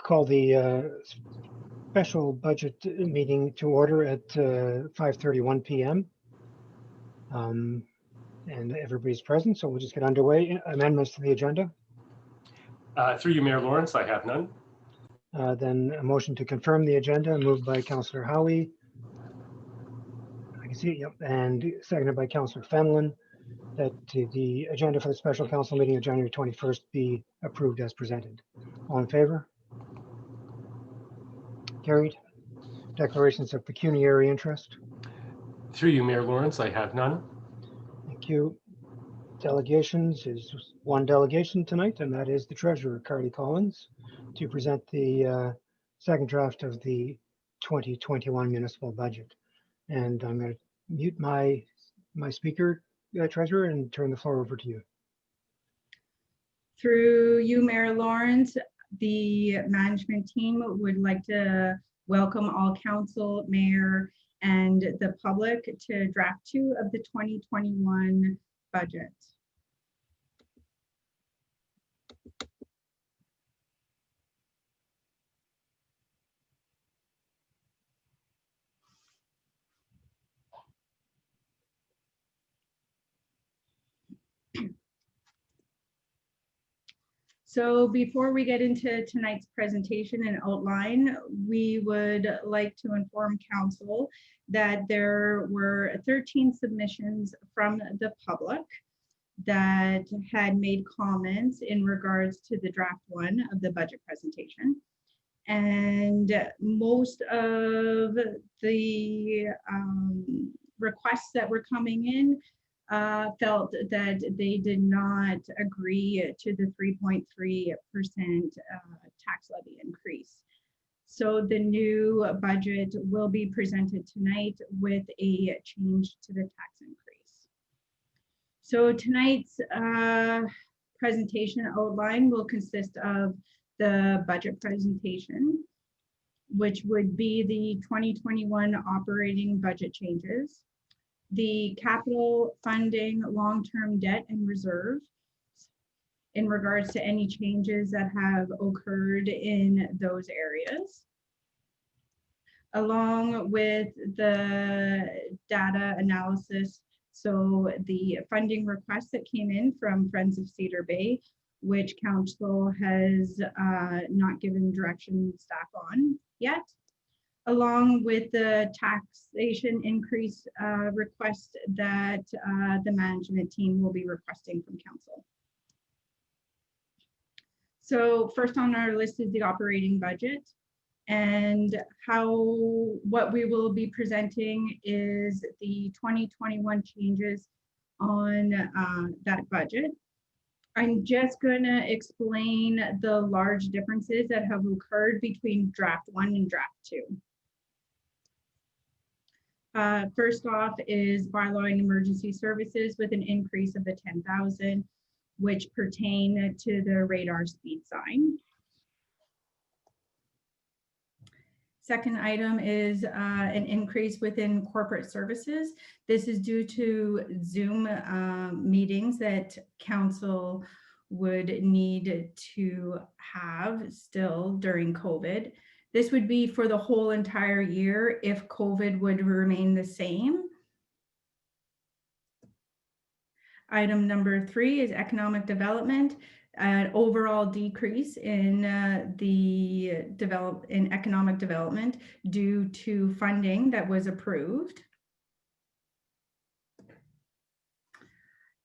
Call the special budget meeting to order at 5:31 p.m. And everybody's present, so we'll just get underway. Amendments to the agenda. Through you, Mayor Lawrence, I have none. Then a motion to confirm the agenda moved by Councillor Howie. I can see it, yep, and seconded by Councillor Fenlon, that the agenda for the special council meeting of January 21st be approved as presented. All in favor? Carried. Declarations of pecuniary interest. Through you, Mayor Lawrence, I have none. Thank you. Delegations is one delegation tonight, and that is the treasurer, Carly Collins, to present the second draft of the 2021 municipal budget. And I'm going to mute my speaker, treasurer, and turn the floor over to you. Through you, Mayor Lawrence, the management team would like to welcome all council, mayor, and the public to draft 2 of the 2021 budget. So before we get into tonight's presentation and outline, we would like to inform council that there were 13 submissions from the public that had made comments in regards to the draft 1 of the budget presentation. And most of the requests that were coming in felt that they did not agree to the 3.3% tax levy increase. So the new budget will be presented tonight with a change to the tax increase. So tonight's presentation outline will consist of the budget presentation, which would be the 2021 operating budget changes, the capital funding, long-term debt and reserve in regards to any changes that have occurred in those areas, along with the data analysis. So the funding requests that came in from Friends of Cedar Bay, which council has not given direction staff on yet, along with the taxation increase request that the management team will be requesting from council. So first on our list is the operating budget, and what we will be presenting is the 2021 changes on that budget. I'm just gonna explain the large differences that have occurred between draft 1 and draft 2. First off is bylaw and emergency services with an increase of the 10,000, which pertain to the radar speed sign. Second item is an increase within corporate services. This is due to Zoom meetings that council would need to have still during COVID. This would be for the whole entire year if COVID would remain the same. Item number 3 is economic development, an overall decrease in economic development due to funding that was approved.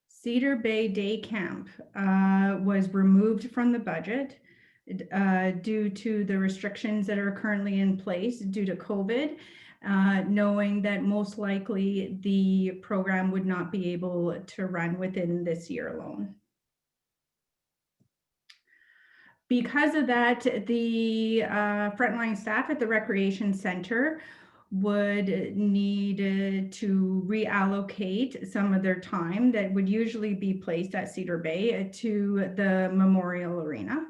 Cedar Bay Day Camp was removed from the budget due to the restrictions that are currently in place due to COVID, knowing that most likely the program would not be able to run within this year alone. Because of that, the frontline staff at the recreation center would need to reallocate some of their time that would usually be placed at Cedar Bay to the Memorial Arena.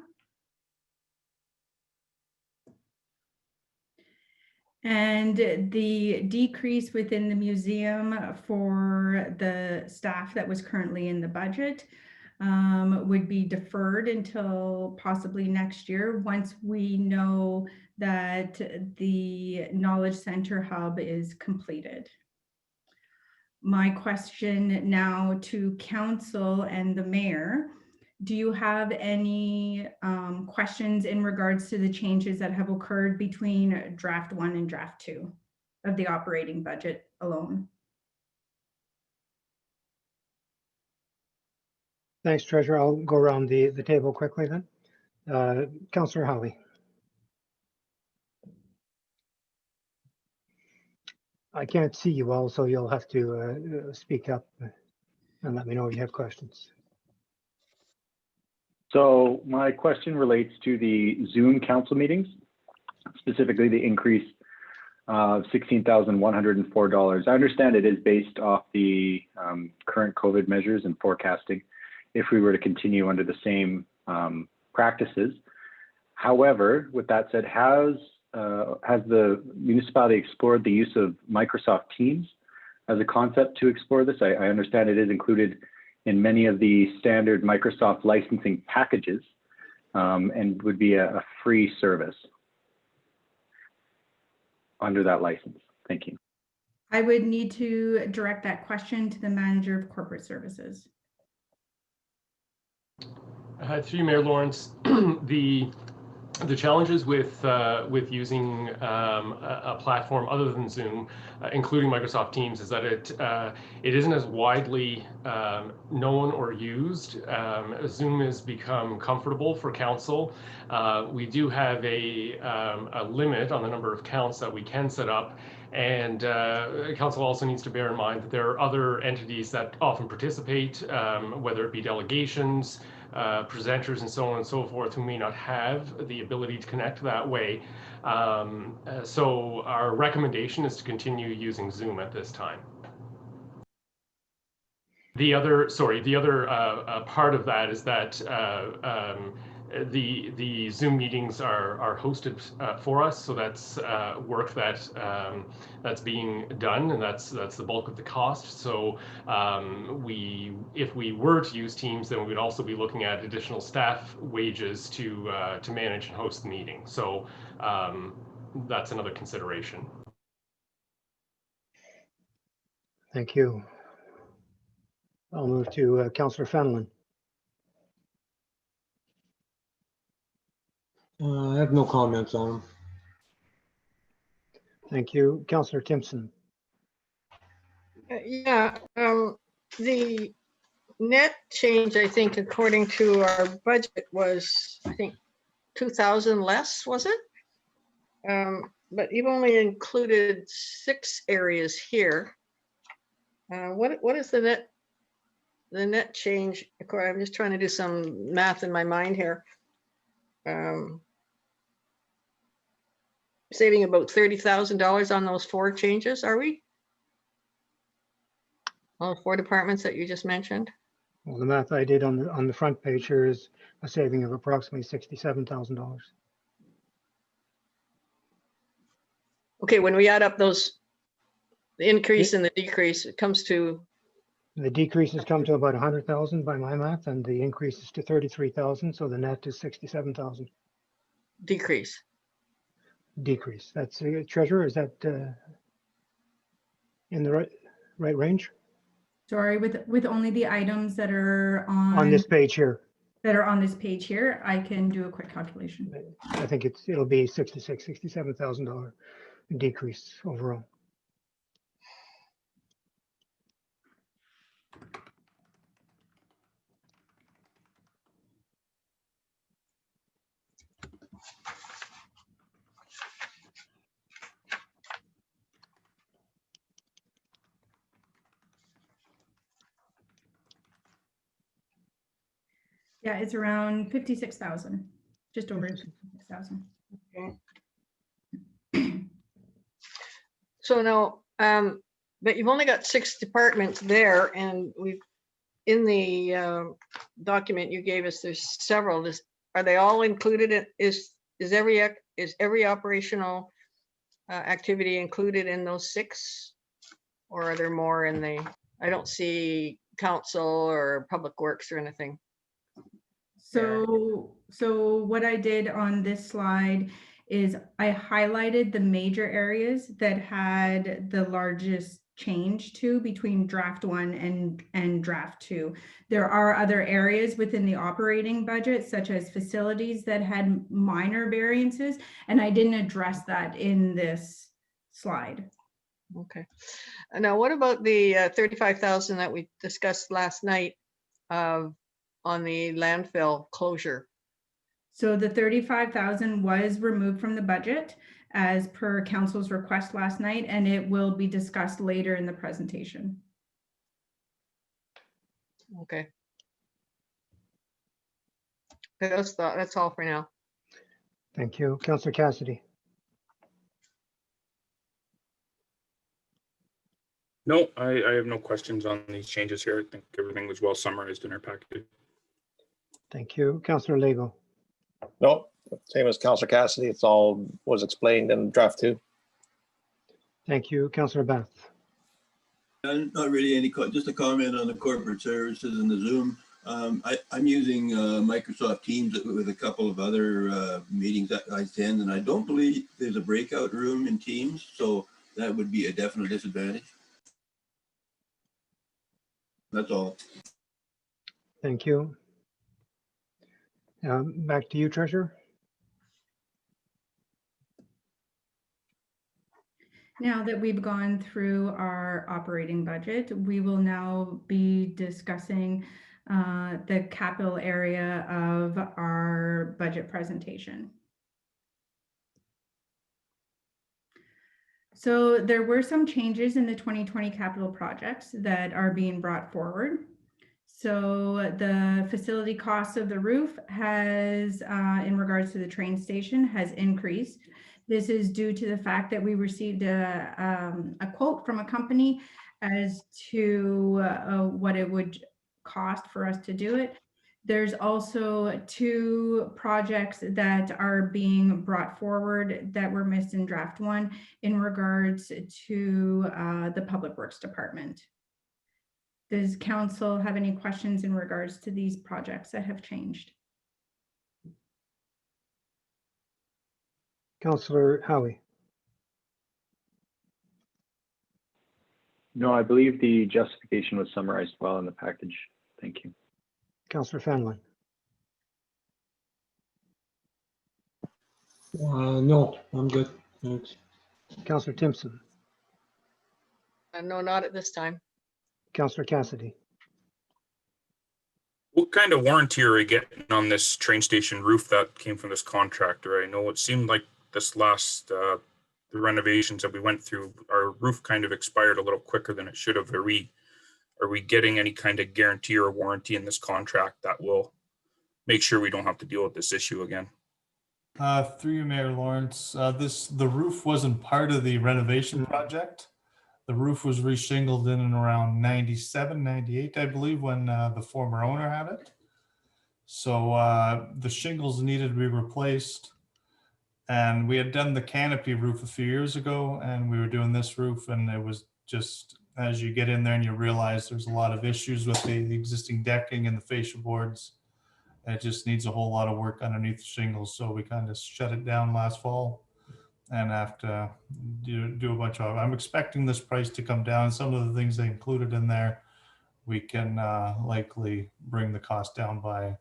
And the decrease within the museum for the staff that was currently in the budget would be deferred until possibly next year, once we know that the Knowledge Center hub is completed. My question now to council and the mayor, do you have any questions in regards to the changes that have occurred between draft 1 and draft 2 of the operating budget alone? Thanks, Treasurer. I'll go around the table quickly then. Councillor Howie. I can't see you all, so you'll have to speak up and let me know if you have questions. So my question relates to the Zoom council meetings, specifically the increase of $16,104. I understand it is based off the current COVID measures and forecasting if we were to continue under the same practices. However, with that said, has the municipality explored the use of Microsoft Teams as a concept to explore this? I understand it is included in many of the standard Microsoft licensing packages and would be a free service under that license. Thank you. I would need to direct that question to the manager of corporate services. Through you, Mayor Lawrence, the challenges with using a platform other than Zoom, including Microsoft Teams, is that it isn't as widely known or used. Zoom has become comfortable for council. We do have a limit on the number of accounts that we can set up. And council also needs to bear in mind that there are other entities that often participate, whether it be delegations, presenters, and so on and so forth, who may not have the ability to connect that way. So our recommendation is to continue using Zoom at this time. The other part of that is that the Zoom meetings are hosted for us, so that's work that's being done, and that's the bulk of the cost. So if we were to use Teams, then we would also be looking at additional staff wages to manage and host the meeting. So that's another consideration. Thank you. I'll move to Councillor Fenelon. I have no comments on them. Thank you. Councillor Timpson. Yeah, the net change, I think, according to our budget was, I think, 2,000 less, was it? But you've only included 6 areas here. What is the net change? I'm just trying to do some math in my mind here. Saving about $30,000 on those 4 changes, are we? All 4 departments that you just mentioned? Well, the math I did on the front page here is a saving of approximately $67,000. Okay, when we add up those, the increase and the decrease, it comes to. The decreases come to about 100,000 by my math, and the increase is to 33,000. So the net is 67,000. Decrease. Decrease. That's Treasurer. Is that in the right range? Sorry, with only the items that are on this page here. That are on this page here, I can do a quick calculation. I think it'll be $67,000 decrease overall. Yeah, it's around 56,000, just over 56,000. Okay. So now, but you've only got 6 departments there, and we've in the document you gave us, there's several. Are they all included? Is every operational activity included in those 6, or are there more in the? I don't see council or public works or anything. So what I did on this slide is I highlighted the major areas that had the largest change to between draft 1 and draft 2. There are other areas within the operating budget, such as facilities, that had minor variances, and I didn't address that in this slide. Okay. Now, what about the 35,000 that we discussed last night on the landfill closure? So the 35,000 was removed from the budget as per council's request last night, and it will be discussed later in the presentation. Okay. That's all for now. Thank you. Councillor Cassidy. No, I have no questions on these changes here. I think everything was well summarized in our package. Thank you. Councillor Lego. No, same as Councillor Cassidy. It's all was explained in draft 2. Thank you. Councillor Bath. Not really any, just a comment on the corporate services and the Zoom. I'm using Microsoft Teams with a couple of other meetings that I attend, and I don't believe there's a breakout room in Teams, so that would be a definite disadvantage. That's all. Thank you. Back to you, Treasurer. Now that we've gone through our operating budget, we will now be discussing the capital area of our budget presentation. So there were some changes in the 2020 capital projects that are being brought forward. So the facility cost of the roof has, in regards to the train station, has increased. This is due to the fact that we received a quote from a company as to what it would cost for us to do it. There's also 2 projects that are being brought forward that were missed in draft 1 in regards to the Public Works Department. Does council have any questions in regards to these projects that have changed? Councillor Howie. No, I believe the justification was summarized well in the package. Thank you. Councillor Fanlon. No, I'm good. Thanks. Councillor Timpson. No, not at this time. Councillor Cassidy. What kind of warranty are we getting on this train station roof that came from this contractor? I know it seemed like this last, the renovations that we went through, our roof kind of expired a little quicker than it should have. Are we getting any kind of guarantee or warranty in this contract that will make sure we don't have to deal with this issue again? Through you, Mayor Lawrence, the roof wasn't part of the renovation project. The roof was reshingled in and around 97, 98, I believe, when the former owner had it. So the shingles needed to be replaced. And we had done the canopy roof a few years ago, and we were doing this roof, and it was just, as you get in there and you realize there's a lot of issues with the existing decking and the fascia boards. It just needs a whole lot of work underneath the shingles. So we kind of shut it down last fall and have to do a bunch of, I'm expecting this price to come down. Some of the things they included in there, we can likely bring the cost down by,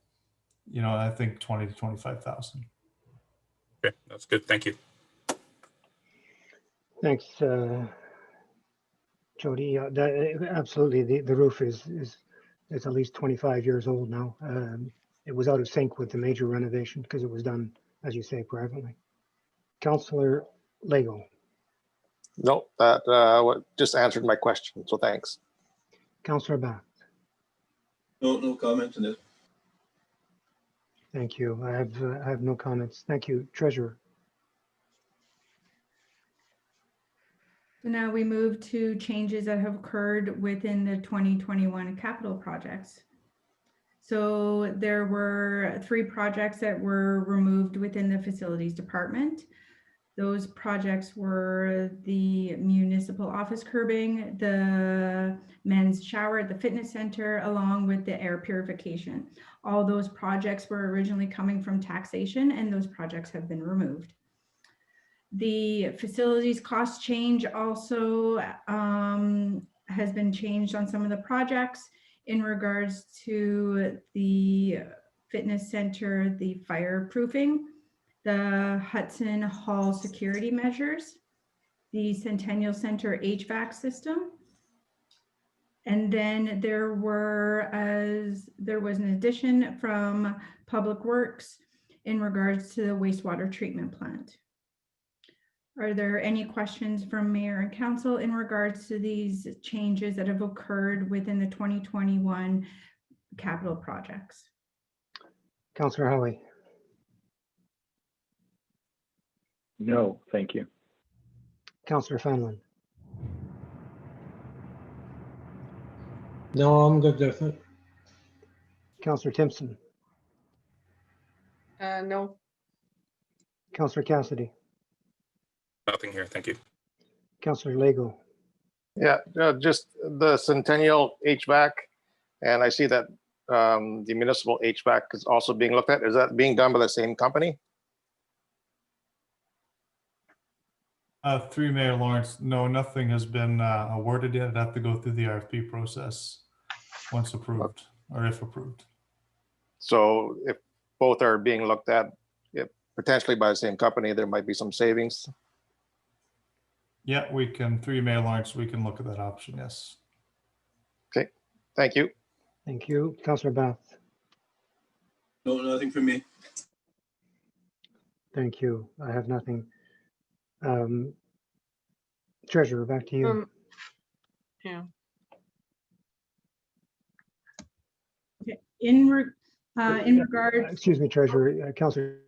I think 20 to 25,000. Okay, that's good. Thank you. Thanks, Jody. Absolutely, the roof is at least 25 years old now. It was out of sync with the major renovation because it was done, as you say, privately. Councillor Lego. No, that just answered my question. So thanks. Councillor Bath. No comments on this. Thank you. I have no comments. Thank you, Treasurer. So now we move to changes that have occurred within the 2021 capital projects. So there were 3 projects that were removed within the facilities department. Those projects were the municipal office curbing, the men's shower at the fitness center, along with the air purification. All those projects were originally coming from taxation, and those projects have been removed. The facilities cost change also has been changed on some of the projects in regards to the fitness center, the fireproofing, the Hudson Hall security measures, the Centennial Center HVAC system. And then there was an addition from Public Works in regards to the wastewater treatment plant. Are there any questions from Mayor and Council in regards to these changes that have occurred within the 2021 capital projects? Councillor Howie. No, thank you. Councillor Fenlon. No, I'm good with it. Councillor Timpson. No. Councillor Cassidy. Nothing here, thank you. Councillor Lego. Yeah, just the Centennial HVAC, and I see that the municipal HVAC is also being looked at. Is that being done by the same company? Through Mayor Lawrence, no, nothing has been awarded yet. It'd have to go through the RFP process once approved, or if approved. So if both are being looked at, potentially by the same company, there might be some savings. Yeah, we can, through Mayor Lawrence, we can look at that option, yes. Okay, thank you. Thank you. Councillor Bath. No, nothing for me. Thank you. I have nothing. Treasurer, back to you. Yeah. Okay. In regards, Excuse me, Treasurer. Councillor.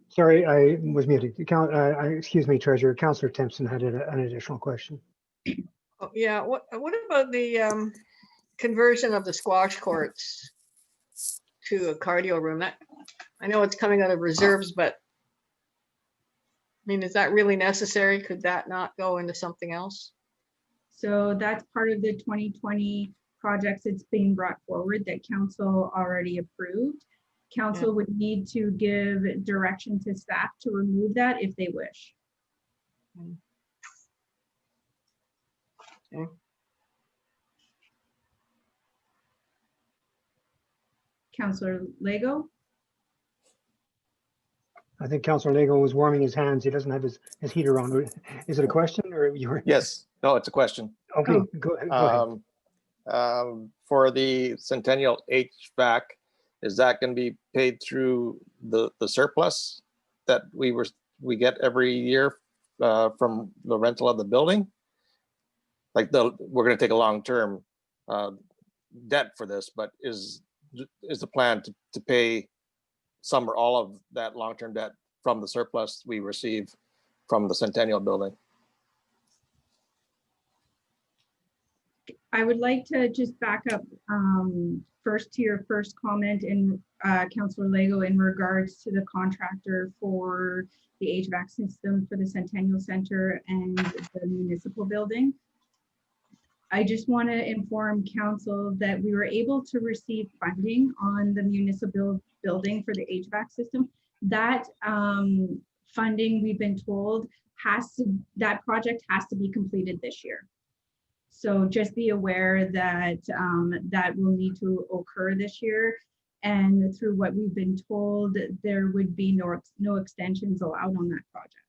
Sorry, I was muted. Excuse me, Treasurer. Councillor Timpson had an additional question. Oh, yeah. What about the conversion of the squash courts to a cardio room? That, I know it's coming out of reserves, but I mean, is that really necessary? Could that not go into something else? so that's part of the 2020 projects that's being brought forward that council already approved. Council would need to give direction to staff to remove that if they wish. Okay. Councillor Lego. I think Councillor Lego was warming his hands. He doesn't have his heater on. Is it a question or you were? Yes, no, it's a question. Okay, go ahead. For the Centennial HVAC, is that going to be paid through the surplus that we get every year from the rental of the building? Like we're going to take a long-term debt for this, but is the plan to pay some or all of that long-term debt from the surplus we receive from the Centennial building? I would like to just back up first to your first comment in Councillor Lego in regards to the contractor for the HVAC system for the Centennial Center and the municipal building. I just want to inform council that we were able to receive funding on the municipal building for the HVAC system. That funding, we've been told, that project has to be completed this year. So just be aware that that will need to occur this year. And through what we've been told, there would be no extensions allowed on that project.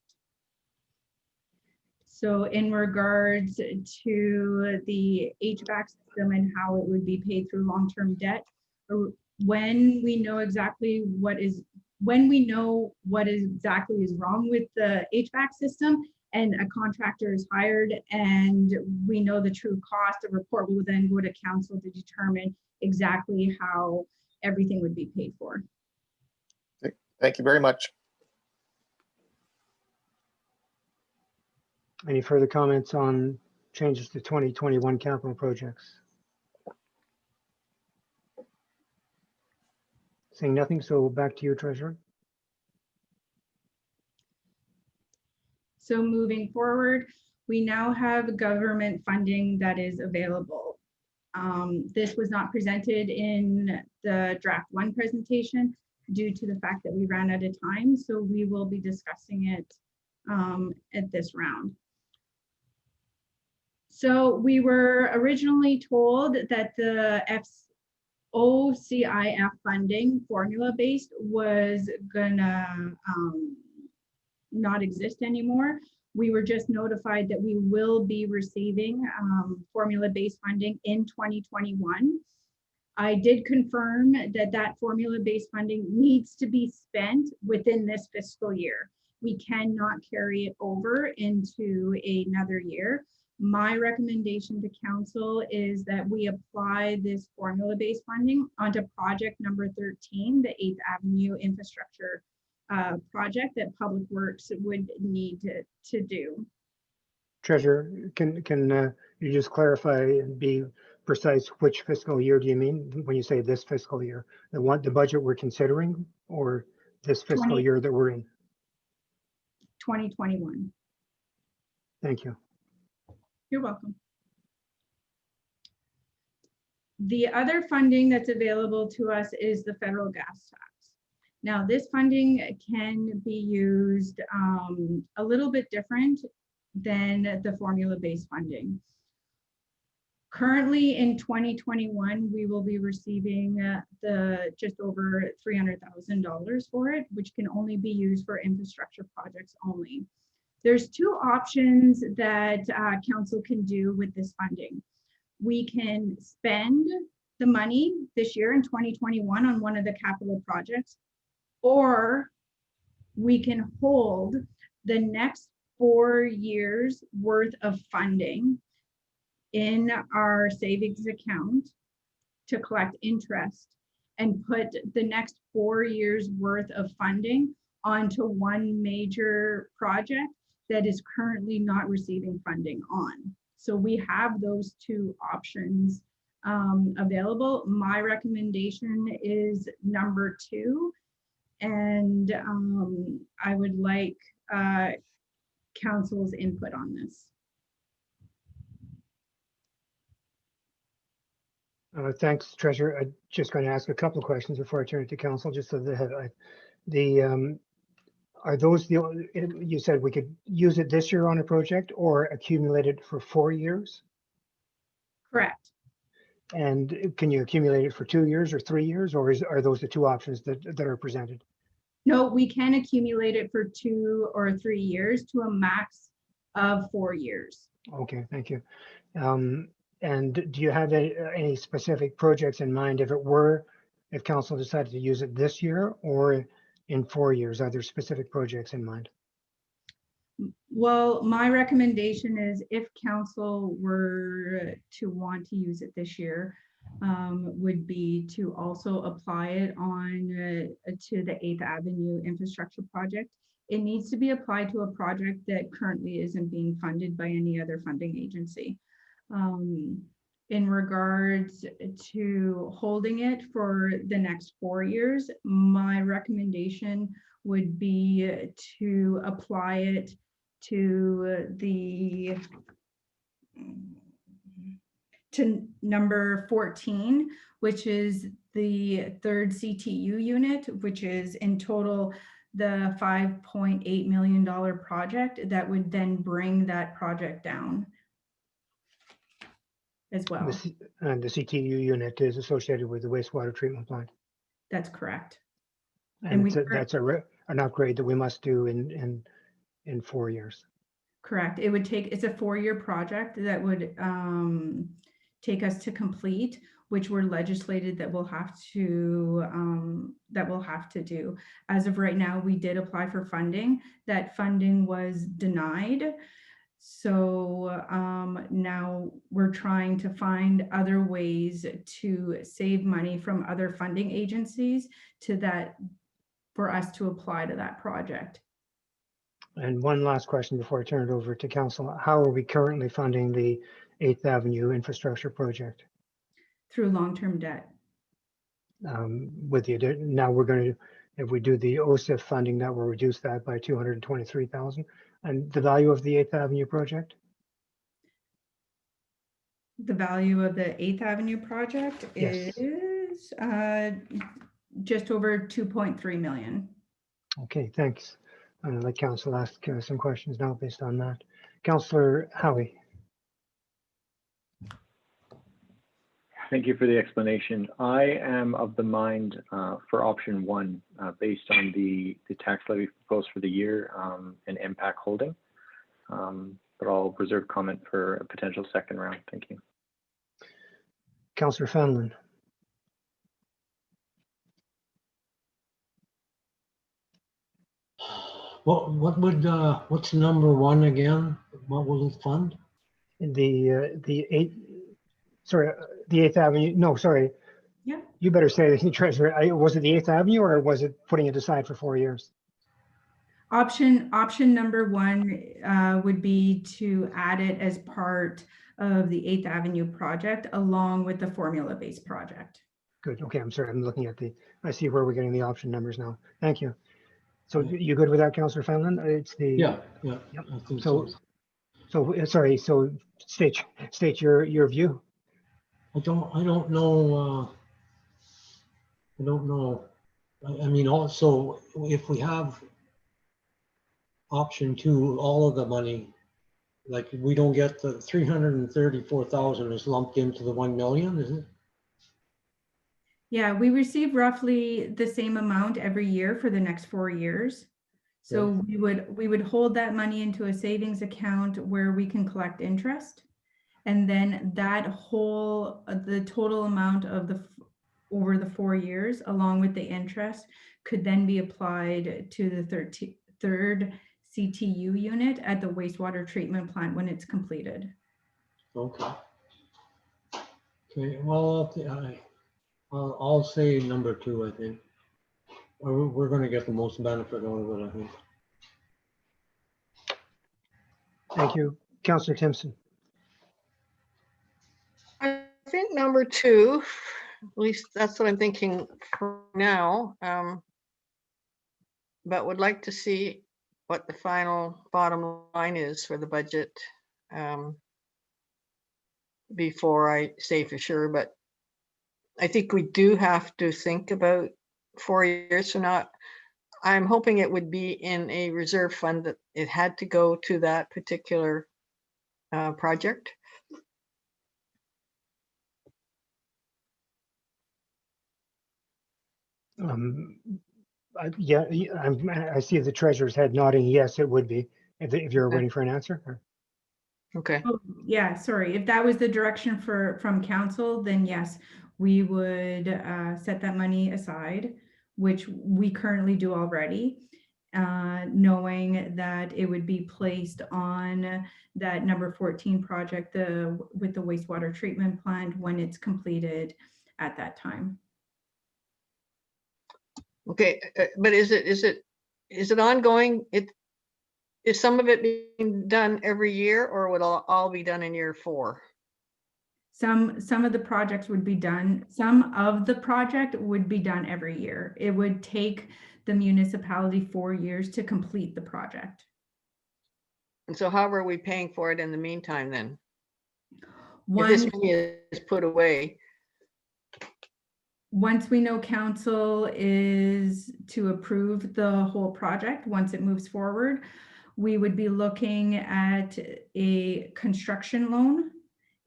So in regards to the HVAC system and how it would be paid through long-term debt, when we know exactly what is wrong with the HVAC system and a contractor is hired and we know the true cost, the report will then go to council to determine exactly how everything would be paid for. Thank you very much. Any further comments on changes to 2021 capital projects? Seeing nothing, so back to you, Treasurer. So moving forward, we now have government funding that is available. This was not presented in the draft 1 presentation due to the fact that we ran out of time. So we will be discussing it at this round. So we were originally told that the OCIF funding, formula-based, was gonna not exist anymore. We were just notified that we will be receiving formula-based funding in 2021. I did confirm that that formula-based funding needs to be spent within this fiscal year. We cannot carry it over into another year. My recommendation to council is that we apply this formula-based funding onto project number 13, the 8th Avenue infrastructure project that Public Works would need to do. Treasurer, can you just clarify and be precise, which fiscal year do you mean when you say this fiscal year? The budget we're considering, or this fiscal year that we're in? 2021. Thank you. You're welcome. The other funding that's available to us is the federal gas tax. Now, this funding can be used a little bit different than the formula-based funding. Currently in 2021, we will be receiving the just over $300,000 for it, which can only be used for infrastructure projects only. There's 2 options that council can do with this funding. We can spend the money this year in 2021 on one of the capital projects, or we can hold the next 4 years worth of funding in our savings account to collect interest and put the next 4 years worth of funding onto one major project that is currently not receiving funding on. So we have those 2 options available. My recommendation is number 2. And I would like council's input on this. Thanks, Treasurer. I'm just going to ask a couple of questions before I turn it to council, just so that are those you said we could use it this year on a project or accumulate it for 4 years? Correct. And can you accumulate it for 2 years or 3 years, or are those the 2 options that are presented? No, we can accumulate it for 2 or 3 years to a max of 4 years. Okay, thank you. And do you have any specific projects in mind if council decided to use it this year or in 4 years? Are there specific projects in mind? Well, my recommendation is if council were to want to use it this year, would be to also apply it on to the 8th Avenue infrastructure project. It needs to be applied to a project that currently isn't being funded by any other funding agency. In regards to holding it for the next 4 years, my recommendation would be to apply it to number 14, which is the 3rd CTU unit, which is in total the $5.8 million project that would then bring that project down as well. And the CTU unit is associated with the wastewater treatment plant. That's correct. And that's an upgrade that we must do in 4 years. Correct. It's a 4-year project that would take us to complete, which we're legislated that we'll have to do. As of right now, we did apply for funding. That funding was denied. So now we're trying to find other ways to save money from other funding agencies for us to apply to that project. And one last question before I turn it over to council. How are we currently funding the 8th Avenue infrastructure project? Through long-term debt. With the, now we're going to, if we do the OSIF funding, that will reduce that by 223,000. And the value of the 8th Avenue project? The value of the 8th Avenue project Yes. is just over 2.3 million. Okay, thanks. I'm going to let council ask some questions now based on that. Councillor Howie. Thank you for the explanation. I am of the mind for option one, based on the tax levy proposed for the year and impact holding. But I'll reserve comment for a potential second round. Thank you. Councillor Fenlon. What would, what's number one again? What will it fund? The 8th Avenue, no, sorry. Yeah. You better say the treasurer, was it the 8th Avenue or was it putting it aside for 4 years? Option number one would be to add it as part of the 8th Avenue project along with the formula-based project. Good, okay, I'm sorry, I'm looking at I see where we're getting the option numbers now. Thank you. So Yeah. you good with that, Councillor Fenlon? It's the. Yeah. Yep. I think So sorry, so state your view. I don't know. I don't know. I mean, also, if we have option two, all of the money, like we don't get the 334,000 is lumped into the 1 million, is it? Yeah, we receive roughly the same amount every year for the next 4 years. So we would hold that money into a savings account where we can collect interest. And then that whole, the total amount of over the 4 years, along with the interest, could then be applied to the third CTU unit at the wastewater treatment plant when it's completed. Okay. Okay, well, I'll say number two, I think. We're going to get the most benefit out of it, I think. Thank you. Councillor Timpson. I think number two, at least that's what I'm thinking for now. But would like to see what the final bottom line is for the budget before I say for sure. But I think we do have to think about 4 years from now. I'm hoping it would be in a reserve fund that it had to go to that particular project. Yeah, I see the treasurer's head nodding. Yes, it would be if you're waiting for an answer. Or? Okay. Oh, yeah, sorry. If that was the direction from council, then yes, we would set that money aside, which we currently do already, knowing that it would be placed on that number 14 project, with the wastewater treatment plant when it's completed at that time. Okay, but is it ongoing? Is some of it being done every year, or would it all be done in year 4? Some of the projects would be done. Some of the project would be done every year. It would take the municipality 4 years to complete the project. And so how are we paying for it in the meantime then? If Once this money is put away. Once we know council is to approve the whole project, once it moves forward, we would be looking at a construction loan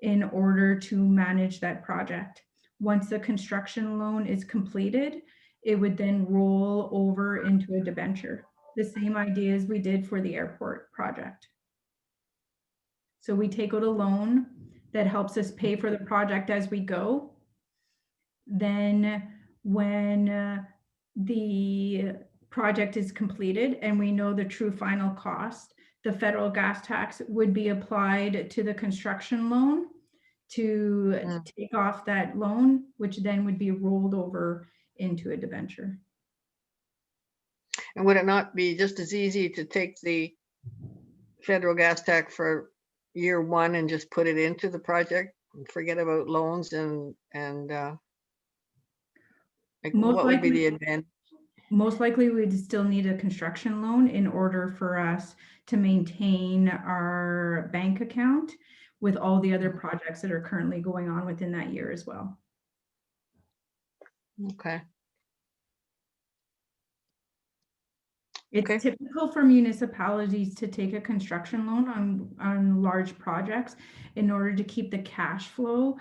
in order to manage that project. Once the construction loan is completed, it would then roll over into a debenture. The same idea as we did for the airport project. So we take out a loan that helps us pay for the project as we go. Then when the project is completed and we know the true final cost, the federal gas tax would be applied to the construction loan to take off that loan, which then would be rolled over into a debenture. And would it not be just as easy to take the federal gas tax for year 1 and just put it into the project and forget about loans and Like, Most what would be likely- the advantage? Most likely, we'd still need a construction loan in order for us to maintain our bank account with all the other projects that are currently going on within that year as well. Okay. It's Okay. typical for municipalities to take a construction loan on large projects in order to keep the cash flow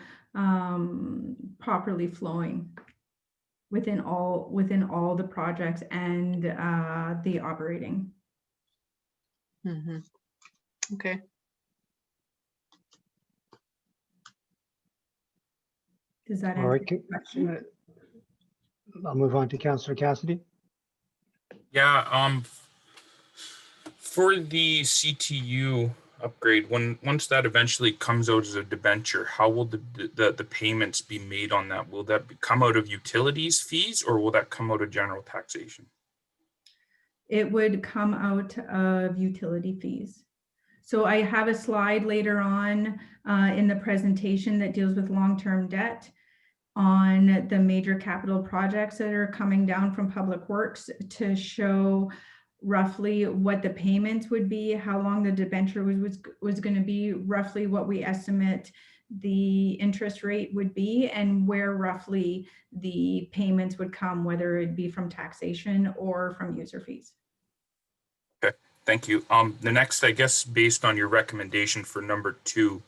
properly flowing within all the projects and the operating. Mhm. Okay. Does that All answer right. your question? I'll move on to Councillor Cassidy. Yeah, for the CTU upgrade, once that eventually comes out as a debenture, how will the payments be made on that? Will that come out of utilities fees, or will that come out of general taxation? It would come out of utility fees. So I have a slide later on in the presentation that deals with long-term debt on the major capital projects that are coming down from Public Works to show roughly what the payments would be, how long the debenture was going to be, roughly what we estimate the interest rate would be, and where roughly the payments would come, whether it be from taxation or from user fees. Okay, thank you. The next, I guess, based on your recommendation for number 2,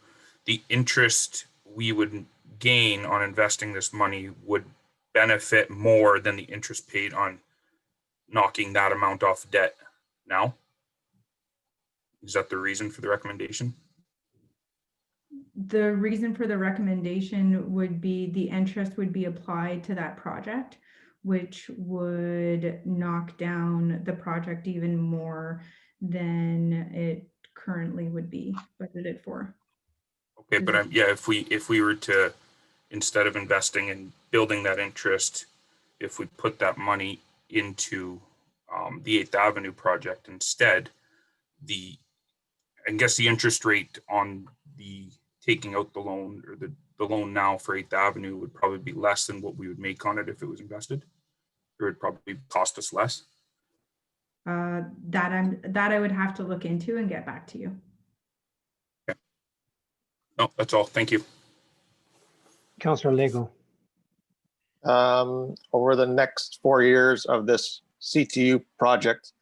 the interest we would gain on investing this money would benefit more than the interest paid on knocking that amount off debt now? Is that the reason for the recommendation? The reason for the recommendation would be the interest would be applied to that project, which would knock down the project even more than it currently would be budgeted for. Okay, but yeah, if we were to, instead of investing in building that interest, if we put that money into the 8th Avenue project instead, I guess the interest rate on the taking out the loan, or the loan now for 8th Avenue, would probably be less than what we would make on it if it was invested, or it'd probably cost us less. That I would have to look into and get back to you. Okay. No, that's all. Thank you. Councillor Lego. Over the next 4 years of this CTU project,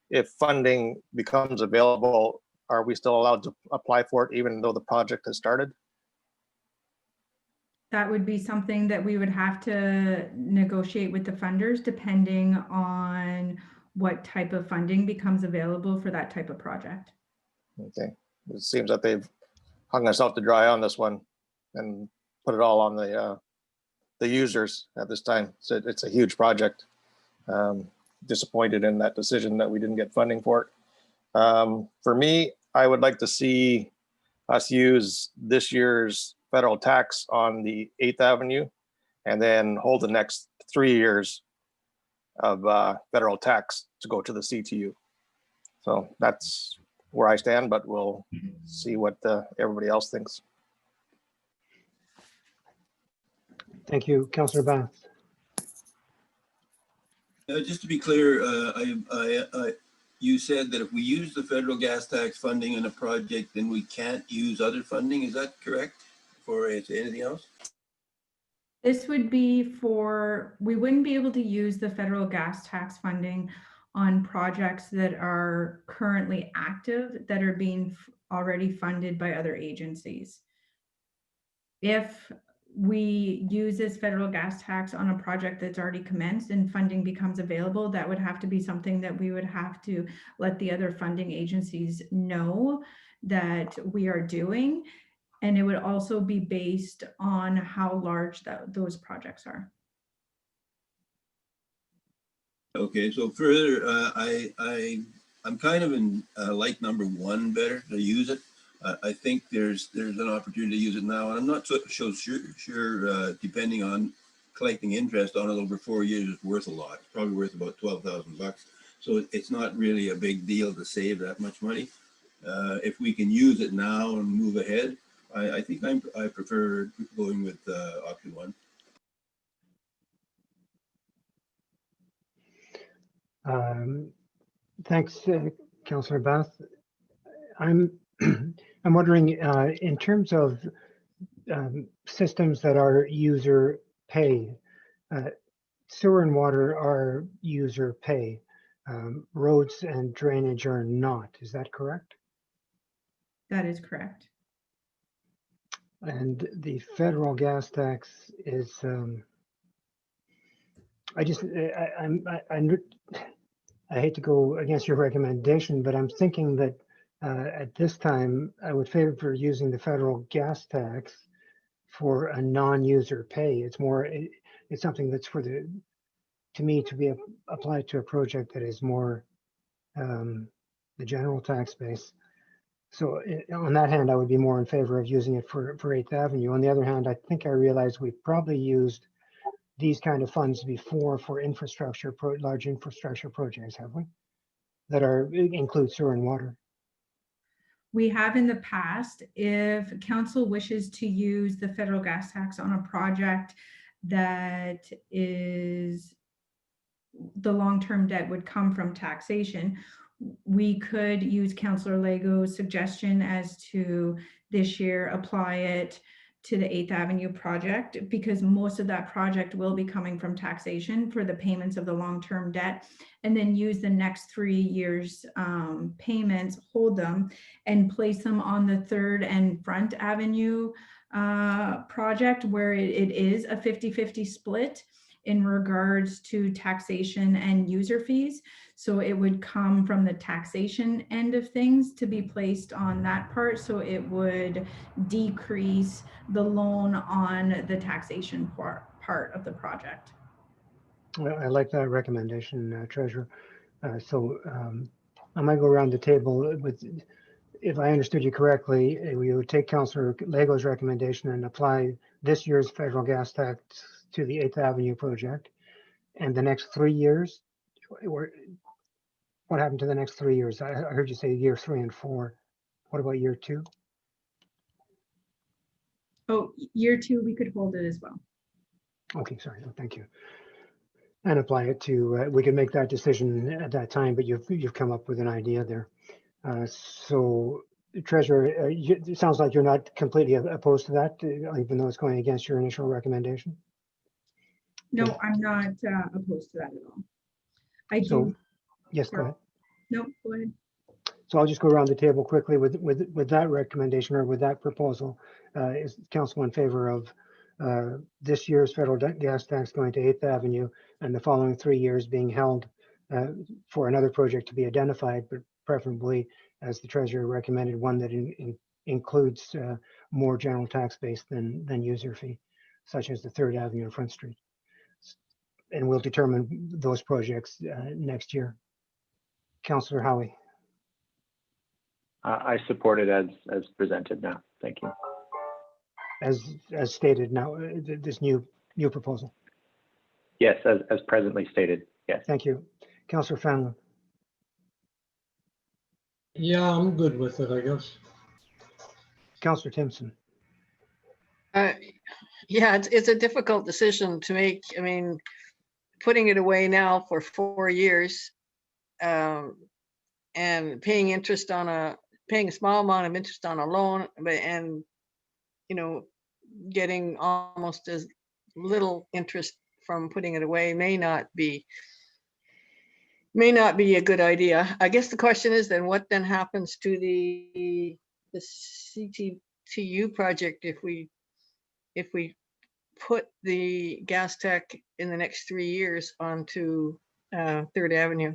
if funding becomes available, are we still allowed to apply for it even though the project has started? That would be something that we would have to negotiate with the funders depending on what type of funding becomes available for that type of project. Okay, it seems that they've hung us out to dry on this one and put it all on the users at this time. So it's a huge project. Disappointed in that decision that we didn't get funding for it. For me, I would like to see us use this year's federal tax on the 8th Avenue and then hold the next 3 years of federal tax to go to the CTU. So that's where I stand, but we'll see what everybody else thinks. Thank you. Councillor Bath. Just to be clear, you said that if we use the federal gas tax funding in a project, then we can't use other funding. Is that correct? For anything else? This would be for, we wouldn't be able to use the federal gas tax funding on projects that are currently active, that are being already funded by other agencies. If we use this federal gas tax on a project that's already commenced and funding becomes available, that would have to be something that we would have to let the other funding agencies know that we are doing. And it would also be based on how large those projects are. Okay, so further, I'm kind of in like number 1 better to use it. I think there's an opportunity to use it now, and I'm not so sure depending on collecting interest on it over 4 years, it's worth a lot. It's probably worth about $12,000. So it's not really a big deal to save that much money. If we can use it now and move ahead, I think I prefer going with option 1. Thanks, Councillor Bath. I'm I'm wondering in terms of systems that are user pay, sewer and water are user pay. Roads and drainage are not. Is that correct? That is correct. And the federal gas tax is, I hate to go against your recommendation, but I'm thinking that at this time, I would favor using the federal gas tax for a non-user pay. It's more, it's something that's for the, to me, to be applied to a project that is more the general tax base. So on that hand, I would be more in favor of using it for 8th Avenue. On the other hand, I think I realized we've probably used these kind of funds before for infrastructure, large infrastructure projects, have we? That include sewer and water. We have in the past. If council wishes to use the federal gas tax on a project that is, the long-term debt would come from taxation, we could use Councillor Lego's suggestion as to this year apply it to the 8th Avenue project, because most of that project will be coming from taxation for the payments of the long-term debt, and then use the next 3 years payments, hold them, and place them on the 3rd and Front Avenue project, where it is a 50-50 split in regards to taxation and user fees. So it would come from the taxation end of things to be placed on that part. So it would decrease the loan on the taxation part of the project. Well, I like that recommendation, Treasurer. So I might go around the table with, if I understood you correctly, we would take Councillor Lego's recommendation and apply this year's federal gas tax to the 8th Avenue project. And the next 3 years, what happened to the next 3 years? I heard you say year 3 and 4. What about year 2? Oh, year 2, we could hold it as well. Okay, sorry, thank you. And apply it to, we can make that decision at that time, but you've come up with an idea there. So Treasurer, it sounds like you're not completely opposed to that, even though it's going against your initial recommendation. No, I'm not opposed to that at all. I do. So, yes, go ahead. No, go ahead. So I'll just go around the table quickly with that recommendation or with that proposal. Is council in favor of this year's federal gas tax going to 8th Avenue and the following 3 years being held for another project to be identified, but preferably, as the Treasurer recommended, one that includes more general tax base than user fee, such as the 3rd Avenue and Front Street. And we'll determine those projects next year. Councillor Howie. I support it as presented now. Thank you. As stated now, this new proposal. Yes, as presently stated. Yes. Thank you. Councillor Fanlon. Yeah, I'm good with it, I guess. Councillor Timpson. Yeah, it's a difficult decision to make. I mean, putting it away now for 4 years and paying interest on paying a small amount of interest on a loan, and getting almost as little interest from putting it away may not be a good idea. I guess the question is then what then happens to the CTTU project if we put the gas tech in the next 3 years onto 3rd Avenue?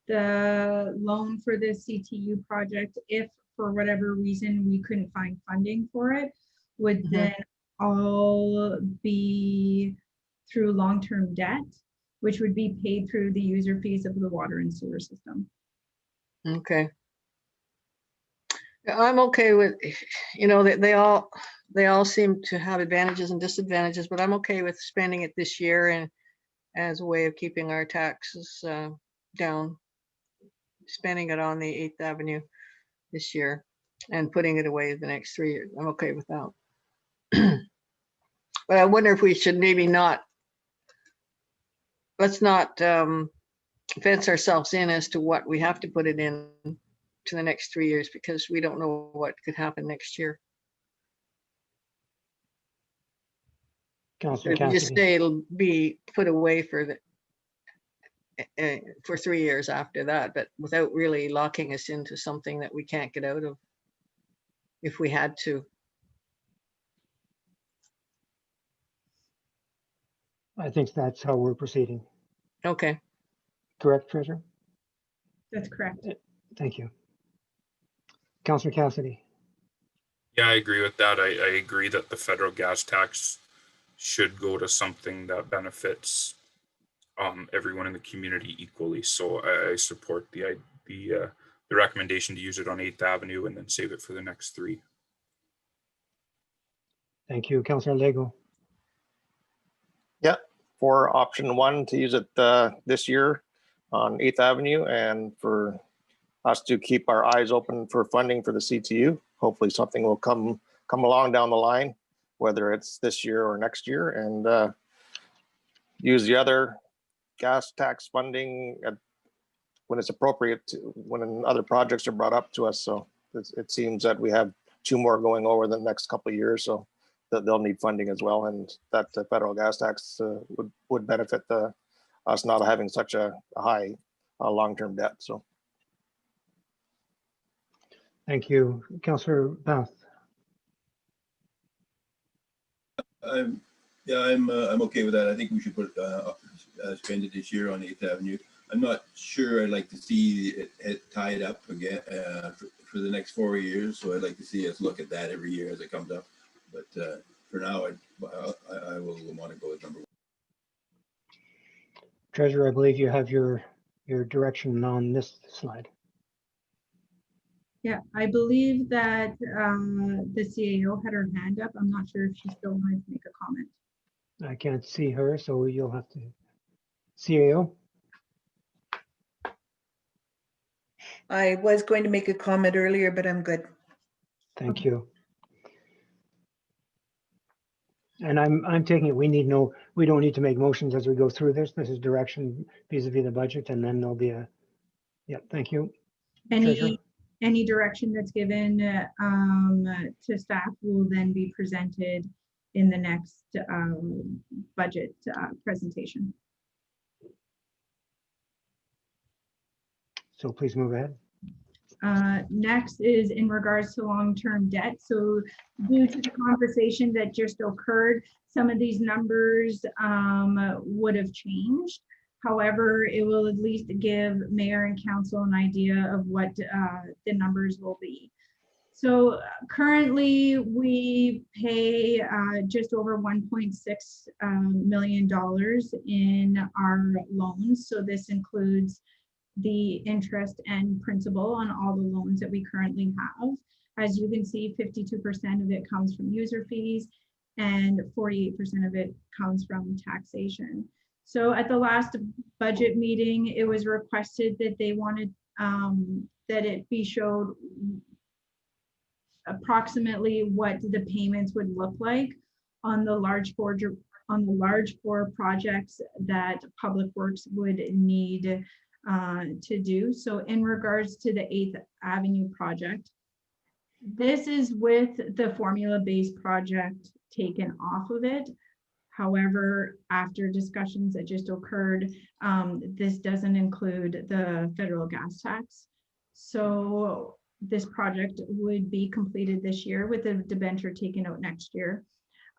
The loan for the CTU project, if for whatever reason we couldn't find funding for it, would then all be through long-term debt, which would be paid through the user fees of the water and sewer system. Okay. I'm okay with, they all seem to have advantages and disadvantages, but I'm okay with spending it this year and as a way of keeping our taxes down, spending it on the 8th Avenue this year and putting it away the next 3 years. I'm okay with that. But I wonder if we should maybe not let's not fence ourselves in as to what we have to put it in to the next 3 years, because we don't know what could happen next year. Councillor If we just Cassidy. say it'll be put away for the for 3 years after that, but without really locking us into something that we can't get out of if we had to. I think that's how we're proceeding. Okay. Correct, Treasurer? That's correct. Thank you. Councillor Cassidy. Yeah, I agree with that. I agree that the federal gas tax should go to something that benefits everyone in the community equally. So I support the recommendation to use it on 8th Avenue and then save it for the next 3. Thank you. Councillor Lego. Yeah, for option 1 to use it this year on 8th Avenue, and for us to keep our eyes open for funding for the CTU. Hopefully something will come along down the line, whether it's this year or next year, and use the other gas tax funding when it's appropriate, when other projects are brought up to us. So it seems that we have 2 more going over the next couple of years, so that they'll need funding as well, and that the federal gas tax would benefit us not having such a high long-term debt. So. Thank you. Councillor Bath. Yeah, I'm okay with that. I think we should put spend it this year on 8th Avenue. I'm not sure I'd like to see it tied up again for the next 4 years. So I'd like to see us look at that every year as it comes up. But for now, I will want to go with number 1. Treasurer, I believe you have your direction on this slide. Yeah, I believe that the CAO had her hand up. I'm not sure if she still wanted to make a comment. I can't see her, so you'll have to. CAO? I was going to make a comment earlier, but I'm good. Thank you. And I'm taking it, we don't need to make motions as we go through this. This is direction vis-a-vis the budget, and then there'll be thank you. Treasurer? Any direction that's given to staff will then be presented in the next budget presentation. So please move ahead. Next is in regards to long-term debt. So due to the conversation that just occurred, some of these numbers would have changed. However, it will at least give mayor and council an idea of what the numbers will be. So currently we pay just over $1.6 million in our loans. So this includes the interest and principal on all the loans that we currently have. As you can see, 52% of it comes from user fees and 48% of it comes from taxation. So at the last budget meeting, it was requested that they wanted that it be showed approximately what the payments would look like on the large four projects that Public Works would need to do. So in regards to the 8th Avenue project, this is with the formula-based project taken off of it. However, after discussions that just occurred, this doesn't include the federal gas tax. So this project would be completed this year with the debenture taken out next year.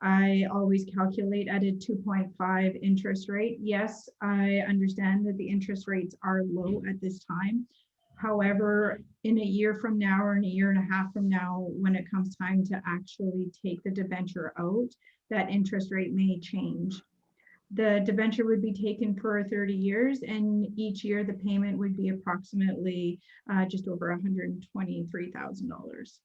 I always calculate at a 2.5 interest rate. Yes, I understand that the interest rates are low at this time. However, in a year from now or in a year and a half from now, when it comes time to actually take the debenture out, that interest rate may change. The debenture would be taken for 30 years, and each year the payment would be approximately just over $123,000.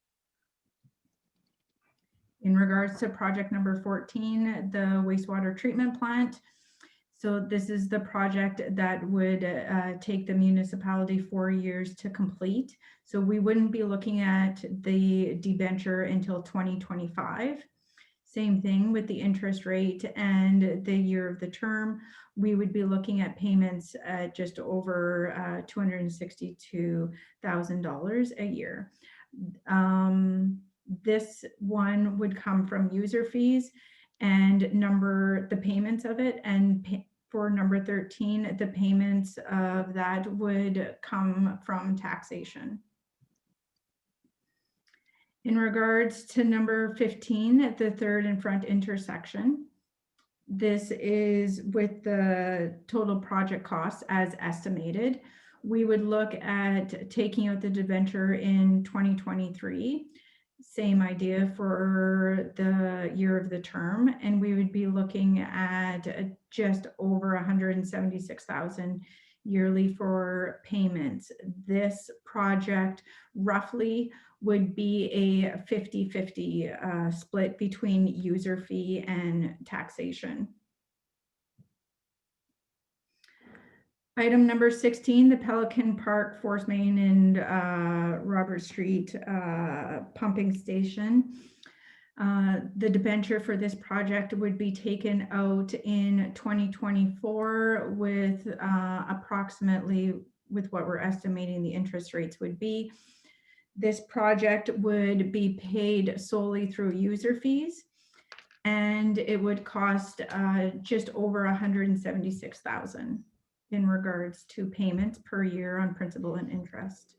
In regards to project number 14, the wastewater treatment plant. So this is the project that would take the municipality 4 years to complete. So we wouldn't be looking at the debenture until 2025. Same thing with the interest rate and the year of the term. We would be looking at payments at just over $262,000 a year. This one would come from user fees and the payments of it, and for number 13, the payments of that would come from taxation. In regards to number 15, at the third and front intersection, this is with the total project costs as estimated. We would look at taking out the debenture in 2023. Same idea for the year of the term, and we would be looking at just over 176,000 yearly for payments. This project roughly would be a 50-50 split between user fee and taxation. Item number 16, the Pelican Park Force Main and Robert Street pumping station. The debenture for this project would be taken out in 2024 with approximately, with what we're estimating the interest rates would be. This project would be paid solely through user fees, and it would cost just over 176,000 in regards to payments per year on principal and interest.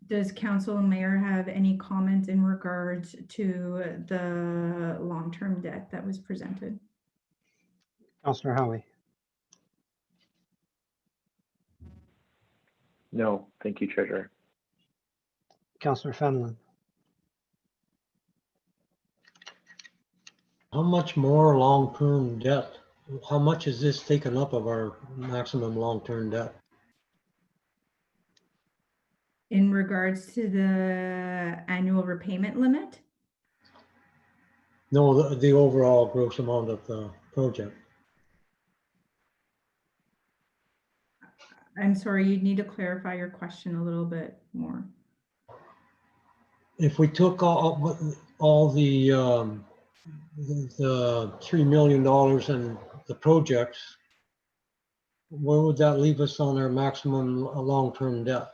Does council and mayor have any comments in regards to the long-term debt that was presented? Councillor Howie. No, thank you, Treasurer. Councillor Fenelon. How much more long-term debt? How much is this taken up of our maximum long-term debt? In regards to the annual repayment limit? No, the overall gross amount of the project. I'm sorry, you'd need to clarify your question a little bit more. If we took all the $3 million in the projects, where would that leave us on our maximum long-term debt?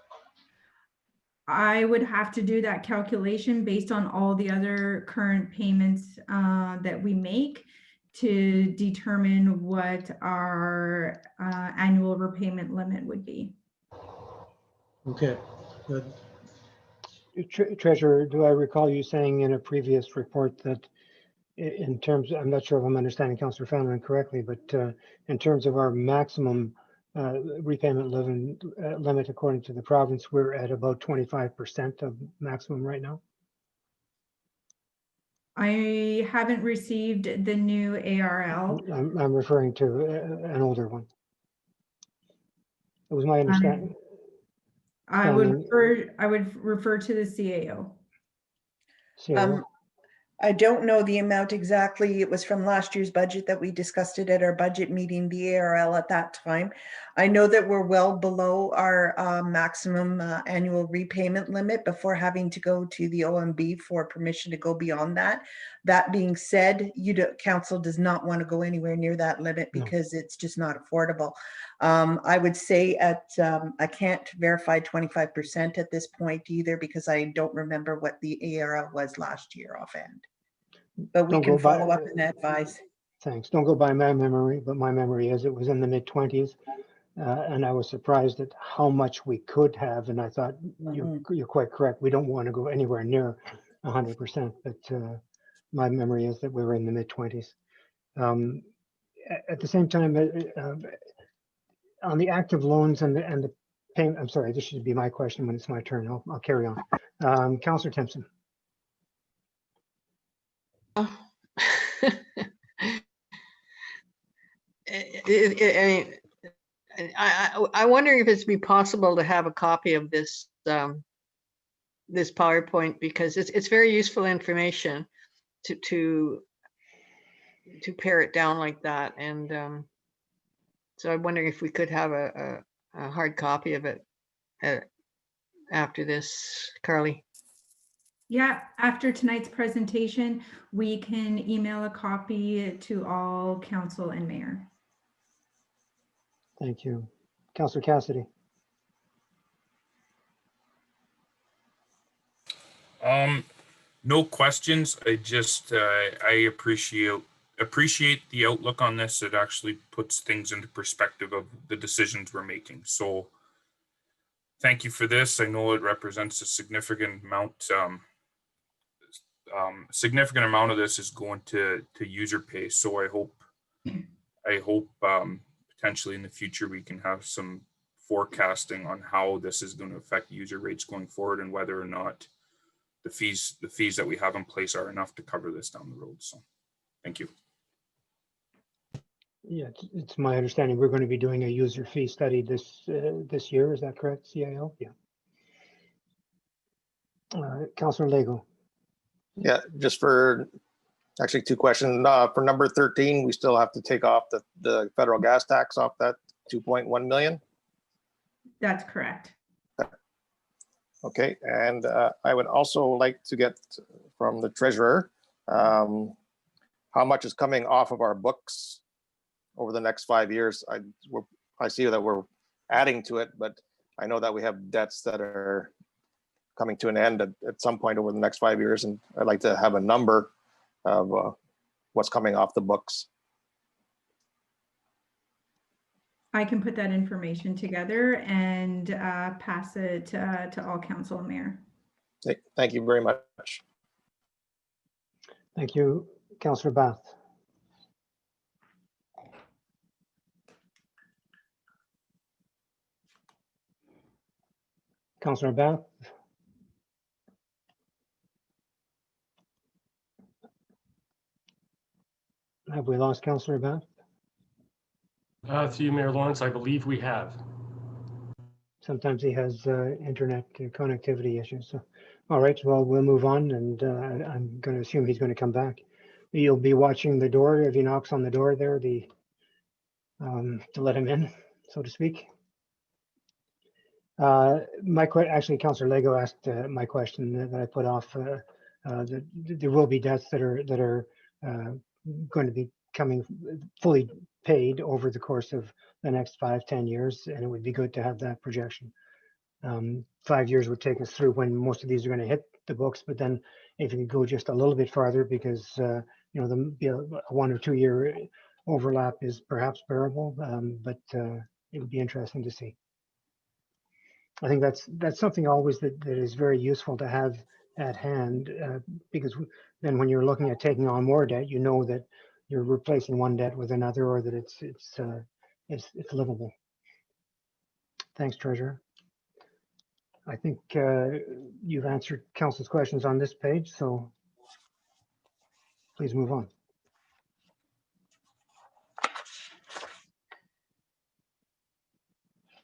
I would have to do that calculation based on all the other current payments that we make to determine what our annual repayment limit would be. Okay, good. Treasurer, do I recall you saying in a previous report that in terms, I'm not sure if I'm understanding Councillor Fenelon correctly, but in terms of our maximum repayment limit according to the province, we're at about 25% of maximum right now? I haven't received the new ARL. I'm referring to an older one. It was my understanding. I would refer to the CAO. CAO. I don't know the amount exactly. It was from last year's budget that we discussed it at our budget meeting, the ARL at that time. I know that we're well below our maximum annual repayment limit before having to go to the OMB for permission to go beyond that. That being said, council does not want to go anywhere near that limit because it's just not affordable. I would say I can't verify 25% at this point either because I don't remember what the ARL was last year offhand. But we can follow up and advise. Thanks. Don't go by my memory, but my memory is it was in the mid-20s. And I was surprised at how much we could have. And I thought you're quite correct. We don't want to go anywhere near 100%. But my memory is that we were in the mid-20s. At the same time, on the active loans and the payment, I'm sorry, this should be my question when it's my turn. I'll carry on. Councillor Timpson. I'm wondering if it's be possible to have a copy of this this PowerPoint because it's very useful information to pare it down like that, and so I'm wondering if we could have a hard copy of it after this, Carly. Yeah, after tonight's presentation, we can email a copy to all council and mayor. Thank you. Councillor Cassidy. No questions. I just I appreciate the outlook on this. It actually puts things into perspective of the decisions we're making. So thank you for this. I know it represents a significant amount. Significant amount of this is going to user pay. So I hope potentially in the future we can have some forecasting on how this is going to affect user rates going forward and whether or not the fees that we have in place are enough to cover this down the road. So thank you. Yeah, it's my understanding we're going to be doing a user fee study this year. Is that correct, CIO? Yeah. Councillor Lego. Yeah, just for actually two questions. For number 13, we still have to take off the federal gas tax off that 2.1 million. That's correct. Okay, and I would also like to get from the treasurer how much is coming off of our books over the next 5 years. I see that we're adding to it, but I know that we have debts that are coming to an end at some point over the next 5 years, and I'd like to have a number of what's coming off the books. I can put that information together and pass it to all council and mayor. Thank you very much. Thank you. Councillor Bath. Councillor Bath. Have we lost Councillor Bath? Through you, Mayor Lawrence, I believe we have. Sometimes he has internet connectivity issues. So, all right, well, we'll move on, and I'm going to assume he's going to come back. You'll be watching the door if he knocks on the door there, to let him in, so to speak. Actually, Councillor Lego asked my question that I put off. There will be debts that are going to be coming fully paid over the course of the next 5-10 years, and it would be good to have that projection. 5 years would take us through when most of these are going to hit the books, but then if you could go just a little bit farther, because you know, the 1 or 2 year overlap is perhaps bearable, but it would be interesting to see. I think that's something always that is very useful to have at hand, because then when you're looking at taking on more debt, you know that you're replacing one debt with another, or that it's livable. Thanks, Treasurer. I think you've answered Council's questions on this page, so please move on.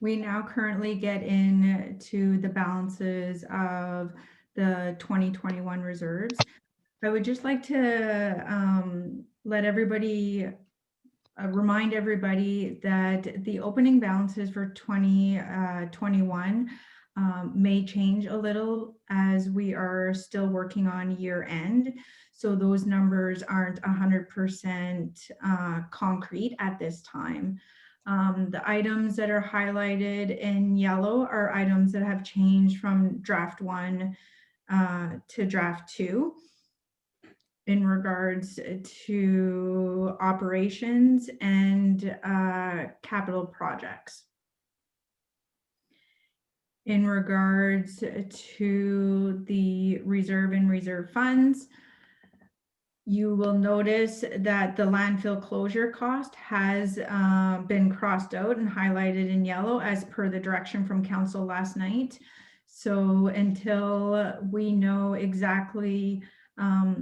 We now currently get into the balances of the 2021 reserves. I would just like to let everybody, remind everybody that the opening balances for 2021 may change a little as we are still working on year end. So those numbers aren't 100% concrete at this time. The items that are highlighted in yellow are items that have changed from draft 1 to draft 2 in regards to operations and capital projects. In regards to the reserve and reserve funds, you will notice that the landfill closure cost has been crossed out and highlighted in yellow as per the direction from council last night. So until we know exactly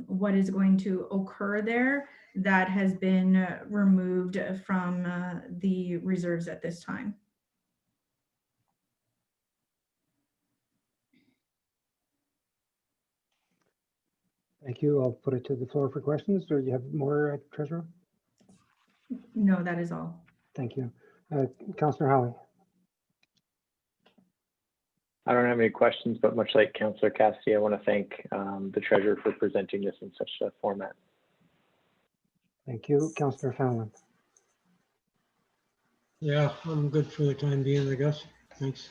what is going to occur there, that has been removed from the reserves at this time. Thank you. I'll put it to the floor for questions. Or do you have more, Treasurer? No, that is all. Thank you. Councillor Howie. I don't have any questions, but much like Councillor Cassidy, I want to thank the treasurer for presenting this in such a format. Thank you. Councillor Fallon. Yeah, I'm good for the time being, I guess. Thanks.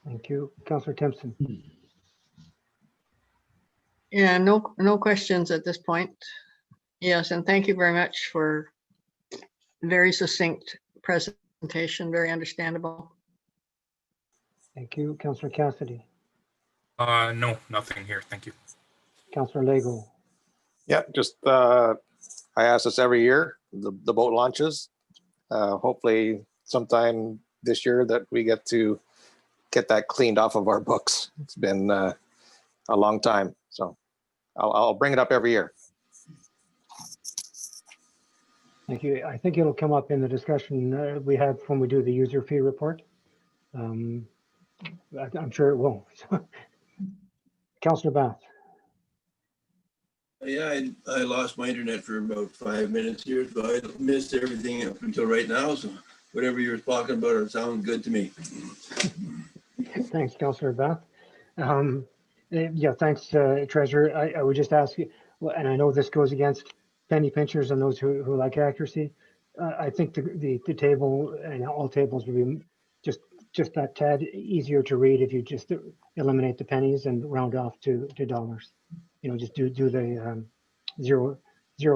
Thank you. Councillor Timpson. Yeah, no questions at this point. Yes, and thank you very much for very succinct presentation, very understandable. Thank you. Councillor Cassidy. No, nothing here. Thank you. Councillor Lego. Yeah, just I ask this every year, the boat launches. Hopefully sometime this year that we get to get that cleaned off of our books. It's been a long time, so I'll bring it up every year. Thank you. I think it'll come up in the discussion we have when we do the user fee report. I'm sure it will. Councillor Bath. Yeah, I lost my internet for about 5 minutes here, so I missed everything up until right now. So whatever you were talking about, it sounds good to me. Thanks, Councillor Bath. Yeah, thanks, Treasurer. I would just ask you, well, and I know this goes against penny pinchers and those who like accuracy. I think the table and all tables would be just that tad easier to read if you just eliminate the pennies and round off to dollars. You know, just do the zero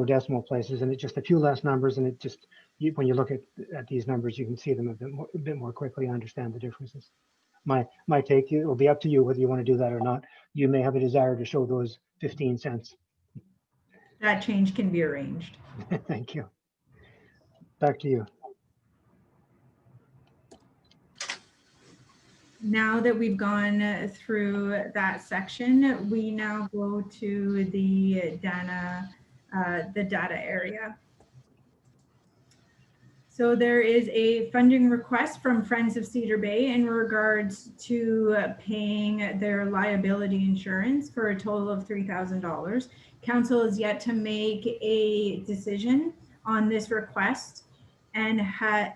decimal places, and it's just a few less numbers, and it just when you look at these numbers, you can see them a bit more quickly and understand the differences. My take, it will be up to you whether you want to do that or not. You may have a desire to show those 15 cents. That change can be arranged. Thank you. Back to you. Now that we've gone through that section, we now go to the data area. So there is a funding request from Friends of Cedar Bay in regards to paying their liability insurance for a total of $3,000. Council is yet to make a decision on this request, and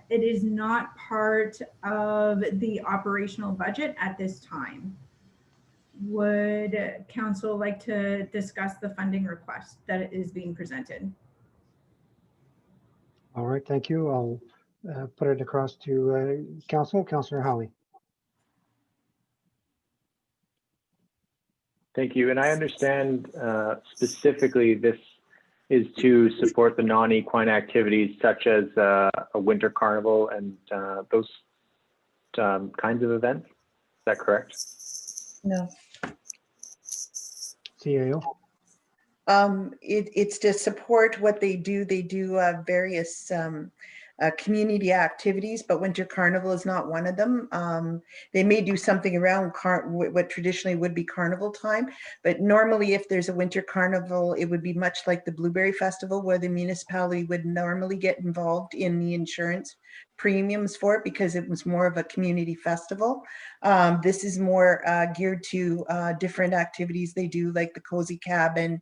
it is not part of the operational budget at this time. Would council like to discuss the funding request that is being presented? All right, thank you. I'll put it across to Councillor Howie. Thank you. And I understand specifically this is to support the non-equine activities such as a winter carnival and those kinds of events. Is that correct? No. CAO. It's to support what they do. They do various community activities, but Winter Carnival is not one of them. They may do something around what traditionally would be carnival time, but normally if there's a Winter Carnival, it would be much like the Blueberry Festival, where the municipality would normally get involved in the insurance premiums for it because it was more of a community festival. This is more geared to different activities they do, like the Cozy Cabin,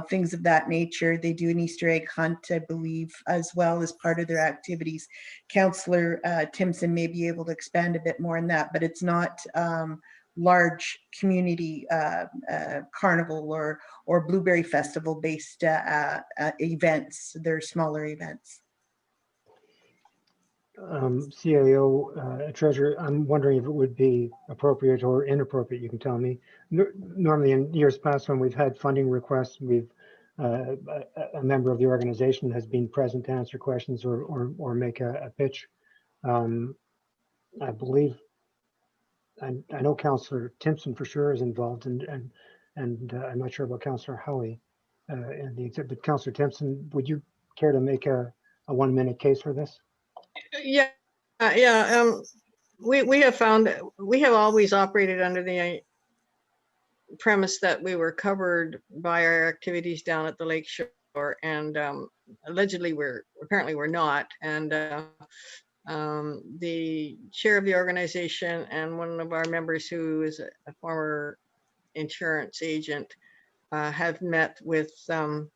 things of that nature. They do an Easter egg hunt, I believe, as well as part of their activities. Councillor Timpson may be able to expand a bit more on that, but it's not large community carnival or Blueberry Festival based events. They're smaller events. CAO Treasurer, I'm wondering if it would be appropriate or inappropriate, you can tell me. Normally in years past when we've had funding requests, a member of the organization has been present to answer questions or make a pitch. I believe, I know Councillor Timpson for sure is involved, and I'm not sure about Councillor Howie and the exhibit. Councillor Timpson, would you care to make a 1-minute case for this? Yeah, we have found that we have always operated under the premise that we were covered by our activities down at the lake shore, and allegedly apparently we're not. And the chair of the organization and one of our members who is a former insurance agent have met with the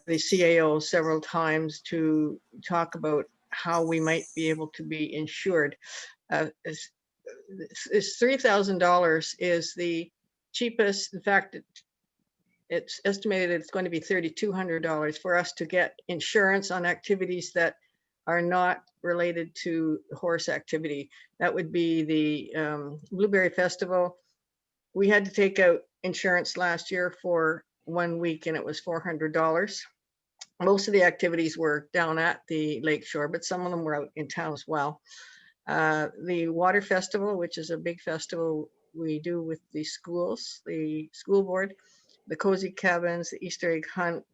CAO several times to talk about how we might be able to be insured. It's $3,000 is the cheapest. In fact, it's estimated it's going to be $3,200 for us to get insurance on activities that are not related to horse activity. That would be the Blueberry Festival. We had to take out insurance last year for 1 week and it was $400. Most of the activities were down at the lakeshore, but some of them were out in town as well. The Water Festival, which is a big festival we do with the schools, the school board, the cozy cabins, the Easter egg hunt.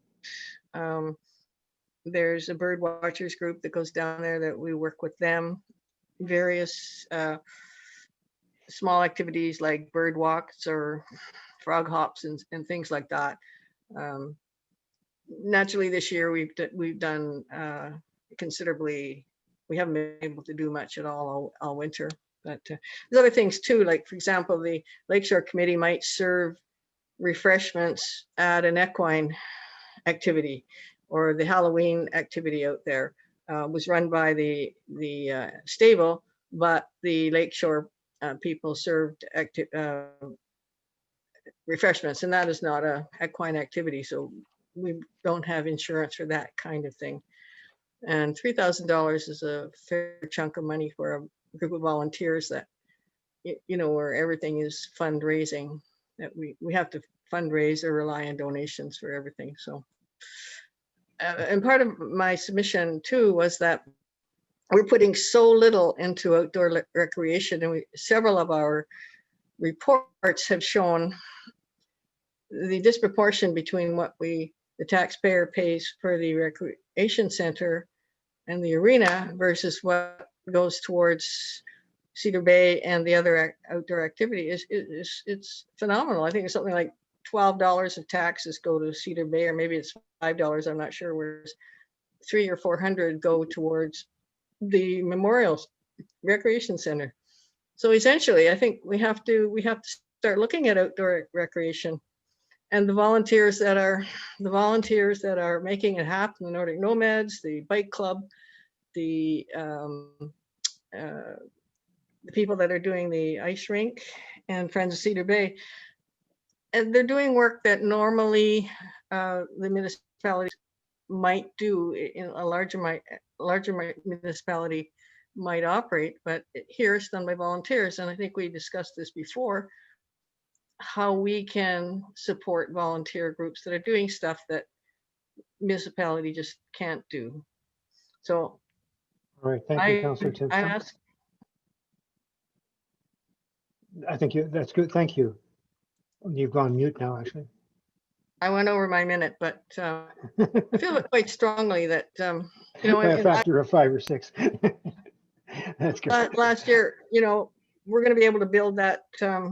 There's a bird watchers group that goes down there that we work with them. Various small activities like bird walks or frog hops and things like that. Naturally, this year we've done considerably. We haven't been able to do much at all winter, but there's other things too. Like for example, the Lakeshore Committee might serve refreshments at an equine activity, or the Halloween activity out there was run by the stable, but the Lakeshore people served refreshments, and that is not a equine activity, so we don't have insurance for that kind of thing. And $3,000 is a fair chunk of money for a group of volunteers that, you know, where everything is fundraising, that we have to fundraise or rely on donations for everything. So, and part of my submission too was that we're putting so little into outdoor recreation, and several of our reports have shown the disproportion between what the taxpayer pays for the recreation center and the arena versus what goes towards Cedar Bay and the other outdoor activity it's phenomenal. I think it's something like $12 of taxes go to Cedar Bay, or maybe it's $5, I'm not sure, whereas $300 or $400 go towards the Memorial Recreation Center. So essentially, I think we have to start looking at outdoor recreation, and the volunteers that are making it happen, the Nordic Nomads, the Bike Club, the people that are doing the ice rink, and Friends of Cedar Bay. And they're doing work that normally the municipalities might do in a larger municipality might operate, but here it's done by volunteers. And I think we discussed this before, how we can support volunteer groups that are doing stuff that municipality just can't do. So All right, thank you, Councillor Timpson. I think that's good. Thank you. You've gone mute now, actually. I went over my minute, but I feel it quite strongly that, you know, by a factor of 5 or 6. That's good. Last year, you know, we're going to be able to build that a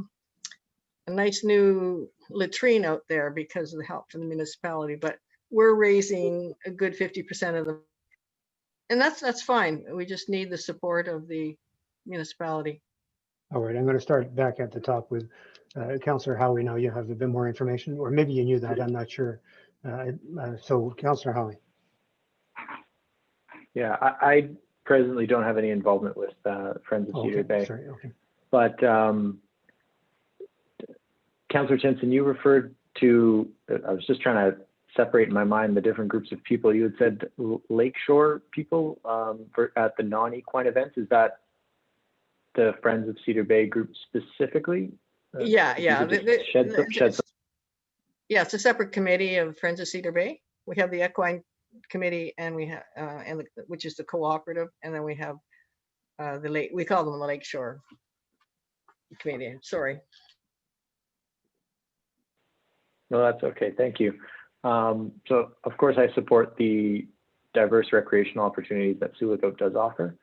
nice new latrine out there because of the help from the municipality, but we're raising a good 50% of them. And that's fine. We just need the support of the municipality. All right, I'm going to start back at the top with Councillor Howie. Now you have a bit more information, or maybe you knew that, I'm not sure. So Councillor Howie. Yeah, I presently don't have any involvement with Friends of Cedar Bay. Sorry, okay. But Councillor Timpson, you referred to, I was just trying to separate in my mind the different groups of people. You had said Lakeshore people at the non-equine events. Is that the Friends of Cedar Bay group specifically? Yeah. Yeah, it's a separate committee of Friends of Cedar Bay. We have the equine committee, and we have which is the cooperative, and then we have we call them the Lakeshore committee. Sorry. No, that's okay. Thank you. So of course I support the diverse recreational opportunities that Sioux Lookout does offer.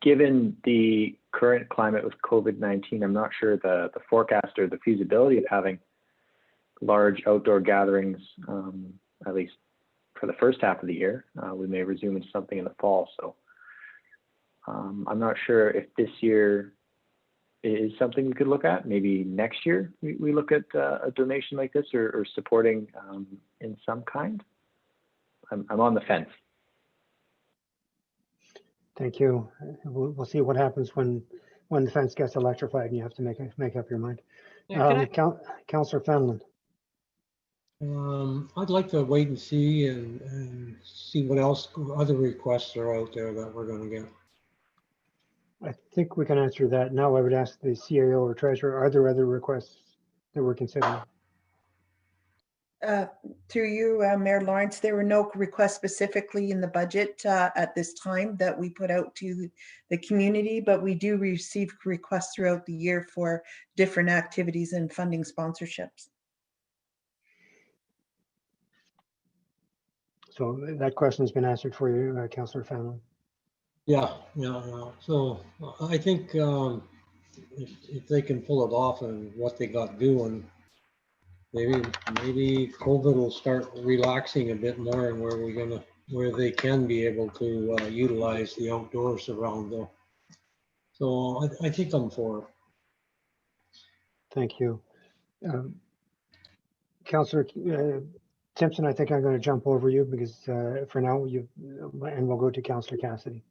Given the current climate with COVID-19, I'm not sure the forecast or the feasibility of having large outdoor gatherings, at least for the first half of the year. We may resume into something in the fall. So I'm not sure if this year is something we could look at. Maybe next year we look at a donation like this, or supporting in some kind. I'm on the fence. Thank you. We'll see what happens when the fence gets electrified and you have to make up your mind. Yeah, can I- Councillor Fenlon. I'd like to wait and see and see what else, other requests are out there that we're gonna get. I think we can answer that now. I would ask the CAO or treasurer, are there other requests that we're considering? Through you, Mayor Lawrence, there were no requests specifically in the budget at this time that we put out to the community, but we do receive requests throughout the year for different activities and funding sponsorships. So that question has been answered for you, Councillor Fenlon. Yeah. So I think if they can pull it off and what they got doing, maybe COVID will start relaxing a bit more, and where they can be able to utilize the outdoors around though. So I think I'm for it. Thank you. Councillor Timpson, I think I'm going to jump over you because for now and we'll go to Councillor Cassidy.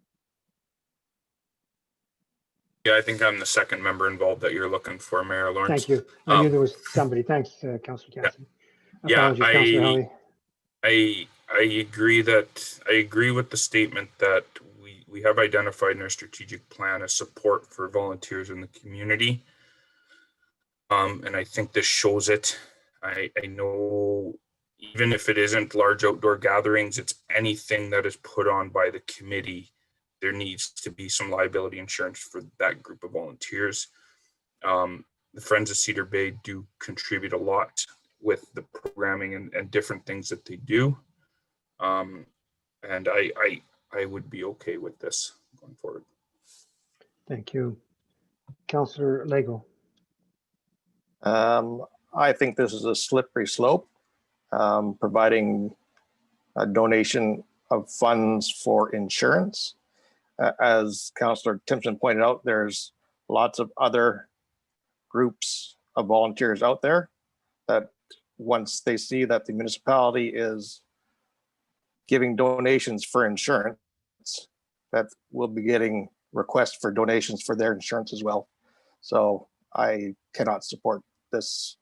Yeah, I think I'm the second member involved that you're looking for, Mayor Lawrence. Thank you. I knew there was somebody. Thanks, Councillor Cassidy. Yeah, Apologies, Councillor Howie. I agree with the statement that we have identified in our strategic plan a support for volunteers in the community. And I think this shows it. I know even if it isn't large outdoor gatherings, it's anything that is put on by the committee, there needs to be some liability insurance for that group of volunteers. The Friends of Cedar Bay do contribute a lot with the programming and different things that they do. And I would be okay with this going forward. Thank you. Councillor Lego. I think this is a slippery slope, providing a donation of funds for insurance. As Councillor Timpson pointed out, there's lots of other groups of volunteers out there that once they see that the municipality is giving donations for insurance, that will be getting requests for donations for their insurance as well. So I cannot support this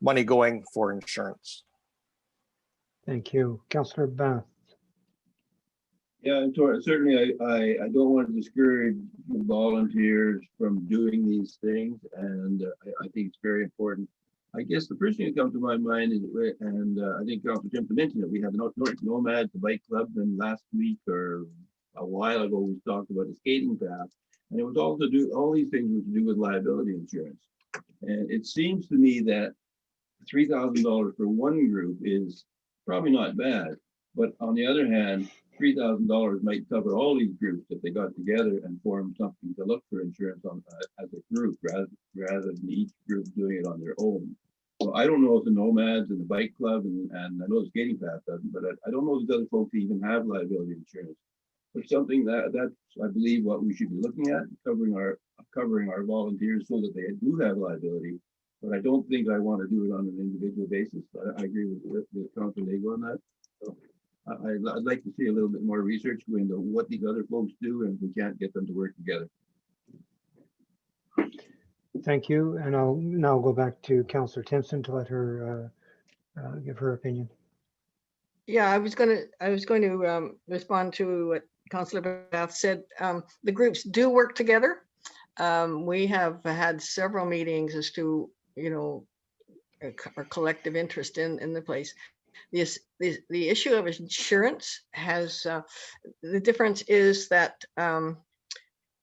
money going for insurance. Thank you. Councillor Bath. Yeah, and certainly I don't want to discourage volunteers from doing these things, and I think it's very important. I guess the first thing that comes to my mind is, and I think Councillor Timpson mentioned it, we have Nordic Nomads, the bike club, and last week or a while ago we talked about the skating path, and it was all to do, all these things were to do with liability insurance. And it seems to me that $3,000 for one group is probably not bad, but on the other hand, $3,000 might cover all these groups if they got together and formed something to look for insurance on as a group rather than each group doing it on their own. So I don't know if the Nomads and the bike club and I know the skating path doesn't, but I don't know if these other folks even have liability insurance. But something that's I believe what we should be looking at, covering our volunteers so that they do have liability. But I don't think I want to do it on an individual basis. I agree with Councilor Lego on that. So I'd like to see a little bit more research go into what these other folks do and if we can't get them to work together. Thank you. And I'll now go back to Councillor Timpson to let her give her opinion. Yeah, I was going to respond to what Councillor Bath said. The groups do work together. We have had several meetings as to, our collective interest in the place. The issue of insurance has, the difference is that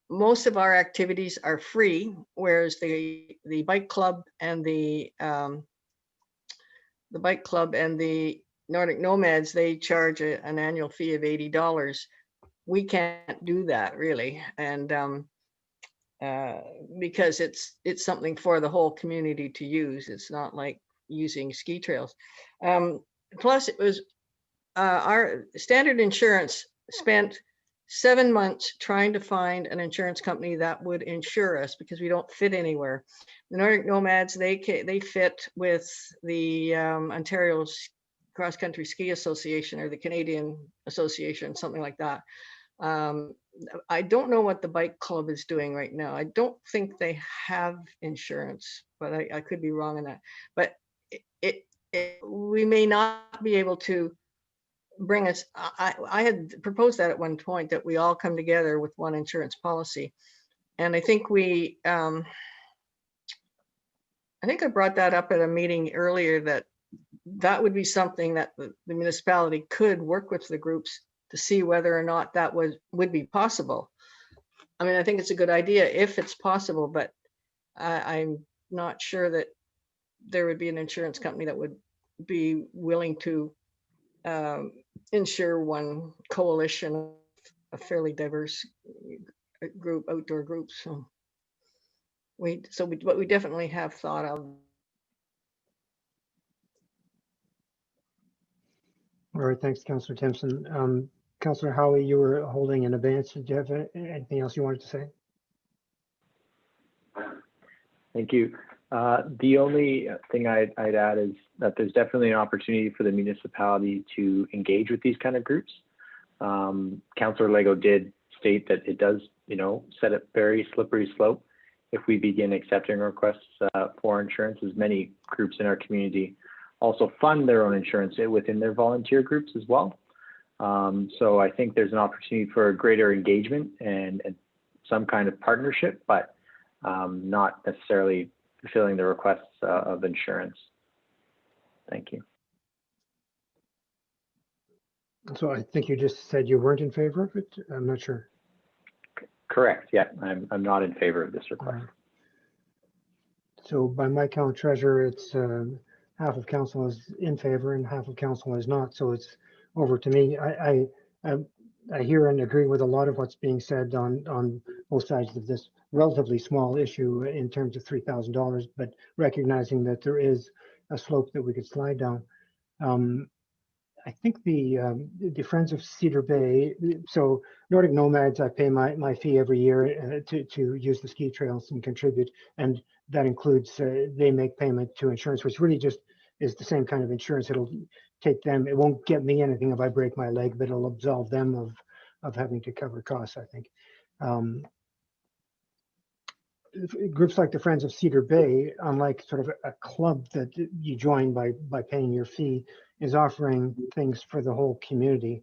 most of our activities are free, whereas the bike club and the Nordic Nomads, they charge an annual fee of $80. We can't do that really, and because it's something for the whole community to use. It's not like using ski trails. Plus, it was our standard insurance spent 7 months trying to find an insurance company that would insure us because we don't fit anywhere. The Nordic Nomads, they fit with the Ontario Cross Country Ski Association or the Canadian Association, something like that. I don't know what the bike club is doing right now. I don't think they have insurance, but I could be wrong on that. But we may not be able to bring us, I had proposed that at one point, that we all come together with one insurance policy. And I think I think I brought that up at a meeting earlier, that would be something that the municipality could work with the groups to see whether or not that would be possible. I mean, I think it's a good idea if it's possible, but I'm not sure that there would be an insurance company that would be willing to insure one coalition of a fairly diverse group, outdoor groups. So but we definitely have thought of. All right, thanks, Councillor Timpson. Councillor Howie, you were holding in advance. Did you have anything else you wanted to say? Thank you. The only thing I'd add is that there's definitely an opportunity for the municipality to engage with these kind of groups. Councillor Lego did state that it does, set a very slippery slope if we begin accepting requests for insurance, as many groups in our community also fund their own insurance within their volunteer groups as well. So I think there's an opportunity for greater engagement and some kind of partnership, but not necessarily fulfilling the requests of insurance. Thank you. So I think you just said you weren't in favor of it. I'm not sure. Correct. Yeah, I'm not in favor of this request. So by my count, Treasurer, it's half of council is in favor and half of council is not. So it's over to me. I hear and agree with a lot of what's being said on both sides of this relatively small issue in terms of $3,000, but recognizing that there is a slope that we could slide down. I think the Friends of Cedar Bay, so Nordic Nomads, I pay my fee every year to use the ski trails and contribute, and that includes they make payment to insurance, which really just is the same kind of insurance. It'll take them, it won't get me anything if I break my leg, but it'll absolve them of having to cover costs, I think. Groups like the Friends of Cedar Bay, unlike sort of a club that you join by paying your fee, is offering things for the whole community.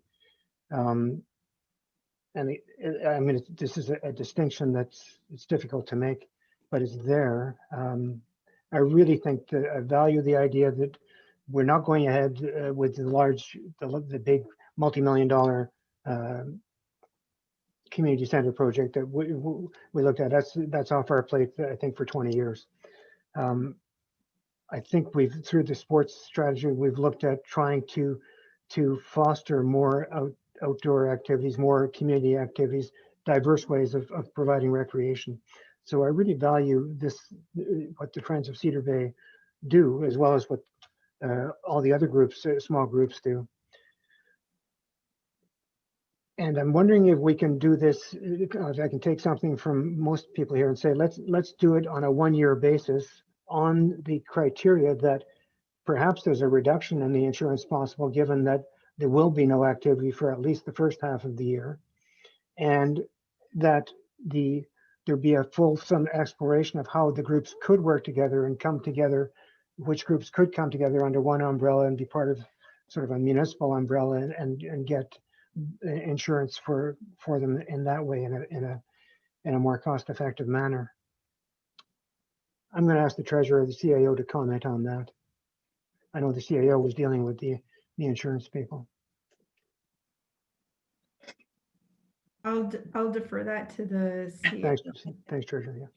And I mean, this is a distinction it's difficult to make, but it's there. I really think that I value the idea that we're not going ahead with the big multi-million-dollar community center project that we looked at. That's off our plate, I think, for 20 years. I think through the sports strategy, we've looked at trying to foster more outdoor activities, more community activities, diverse ways of providing recreation. So I really value what the Friends of Cedar Bay do, as well as what all the other groups, small groups, do. And I'm wondering if we can do this, if I can take something from most people here and say, let's do it on a one-year basis on the criteria that perhaps there's a reduction in the insurance possible, given that there will be no activity for at least the first half of the year, and that there be a fulsome exploration of how the groups could work together and come together, which groups could come together under one umbrella and be part of sort of a municipal umbrella and get insurance for them in that way, in a more cost-effective manner. I'm going to ask the treasurer of the CAO to comment on that. I know the CAO was dealing with the insurance people. I'll defer that to the CAO. Thanks, treasurer. Yeah.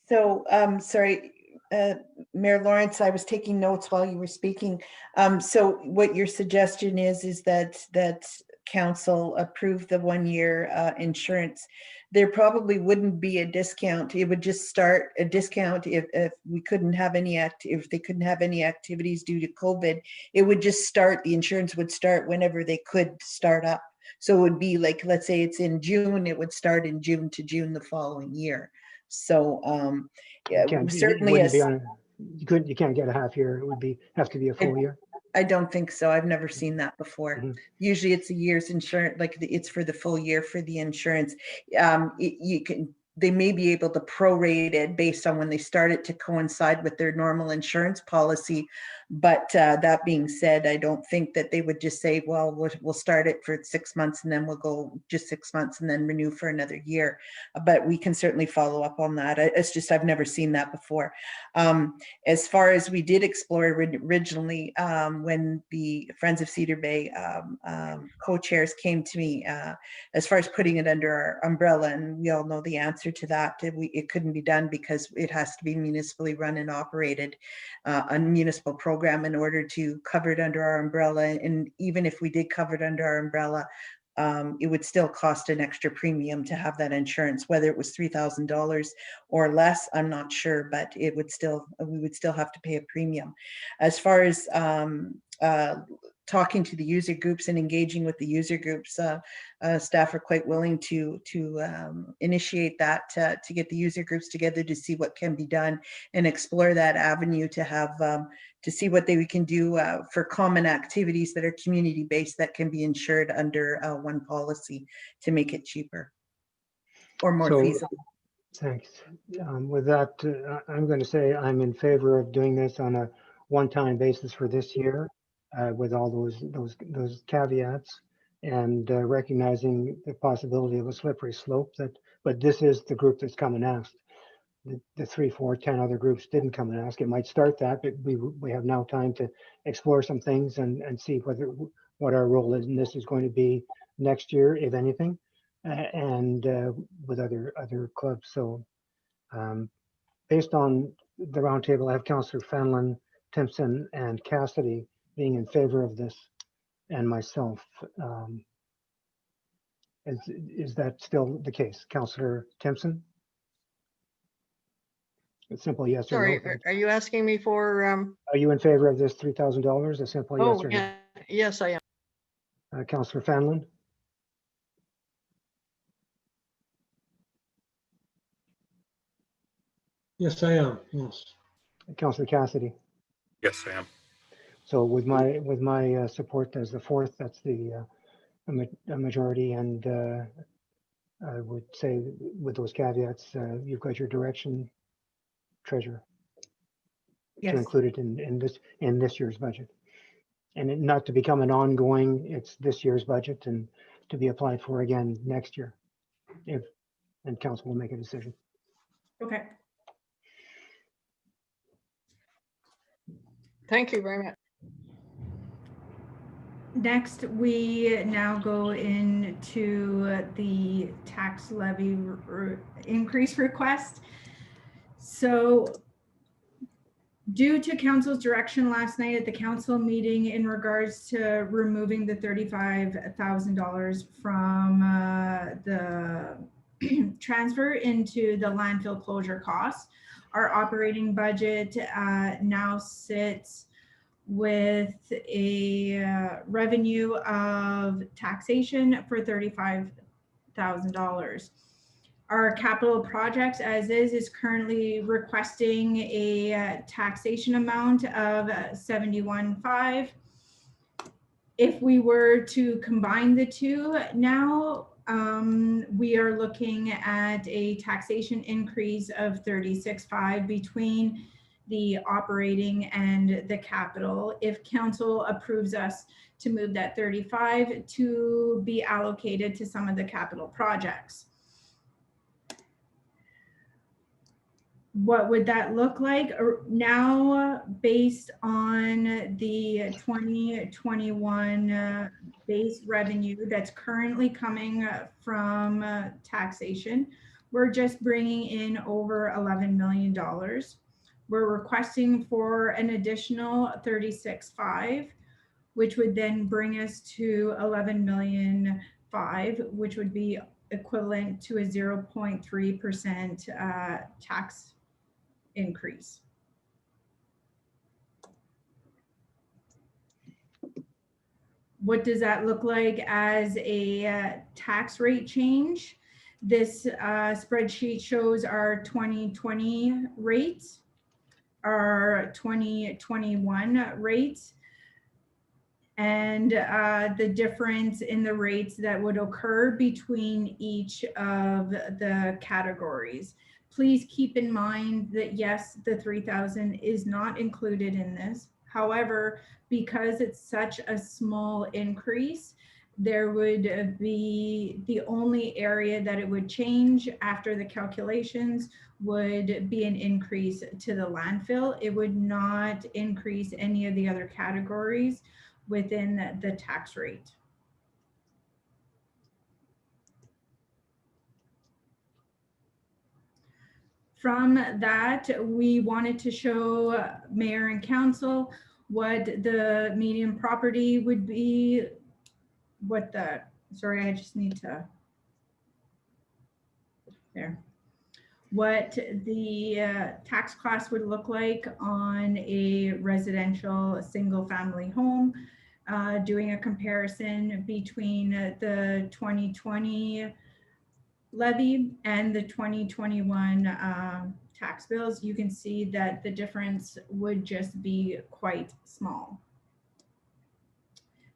So, sorry, Mayor Lawrence, I was taking notes while you were speaking. So what your suggestion is that council approve the 1 year insurance. There probably wouldn't be a discount. It would just start a discount if we couldn't have if they couldn't have any activities due to COVID. It would just start, the insurance would start whenever they could start up. So it would be like, let's say it's in June, it would start in June to June the following year. So yeah, certainly you can't get a half year. It would have to be a full year. I don't think so. I've never seen that before. Mhm. Usually it's a year's insurance, like it's for the full year for the insurance. They may be able to prorate it based on when they start it to coincide with their normal insurance policy. But that being said, I don't think that they would just say, well, we'll start it for 6 months and then we'll go just 6 months and then renew for another year. But we can certainly follow up on that. It's just, I've never seen that before. As far as we did explore originally, when the Friends of Cedar Bay co-chairs came to me, as far as putting it under our umbrella, and we all know the answer to that, it couldn't be done because it has to be municipally run and operated, a municipal program in order to cover it under our umbrella. And even if we did cover it under our umbrella, it would still cost an extra premium to have that insurance, whether it was $3,000 or less, I'm not sure, but we would still have to pay a premium. As far as talking to the user groups and engaging with the user groups, staff are quite willing to initiate that, to get the user groups together to see what can be done and explore that avenue to have to see what we can do for common activities that are community-based that can be insured under one policy to make it cheaper or more So, feasible. Thanks. With that, I'm going to say I'm in favor of doing this on a one-time basis for this year, with all those caveats, and recognizing the possibility of a slippery slope. But this is the group that's come and asked. The 3, 4, 10 other groups didn't come and ask. It might start that, but we have now time to explore some things and see what our role in this is going to be next year, if anything, and with other clubs. So based on the roundtable, I have Councillor Fenlon, Timpson, and Cassidy being in favor of this, and myself. Is that still the case, Councillor Timpson? A simple yes or Sorry, no. are you asking me for? Are you in favor of this $3,000? A simple yes Oh, or yeah, yes, I am. no. Councillor Fenlon, Yes, I am. Yes. Councillor Cassidy. Yes, I am. So with my support as the fourth, that's a majority, and I would say with those caveats, you've got your direction, Treasurer, Yes. to include it in this year's budget, and not to become an ongoing. It's this year's budget and to be applied for again next year, and council will make a decision. Okay. Thank you very much. Next, we now go into the tax levy increase request. So due to council's direction last night at the council meeting in regards to removing the $35,000 from the transfer into the landfill closure costs, our operating budget now sits with a revenue of taxation for $35,000. Our capital projects as is currently requesting a taxation amount of $71,500. If we were to combine the two now, we are looking at a taxation increase of $36,500 between the operating and the capital, if council approves us to move that 35 to be allocated to some of the capital projects. What would that look like now based on the 2021 base revenue that's currently coming from taxation? We're just bringing in over $11 million. We're requesting for an additional $36,500, which would then bring us to $11,500,000, which would be equivalent to a 0.3% tax increase. What does that look like as a tax rate change? This spreadsheet shows our 2020 rates, our 2021 rates. and the difference in the rates that would occur between each of the categories. Please keep in mind that yes, the 3,000 is not included in this. However, because it's such a small increase, there would be the only area that it would change after the calculations would be an increase to the landfill. It would not increase any of the other categories within the tax rate. From that, we wanted to show mayor and council what the median property would be, what the, sorry, I just need to, there. What the tax class would look like on a residential single family home, doing a comparison between the 2020 levy and the 2021 tax bills. You can see that the difference would just be quite small.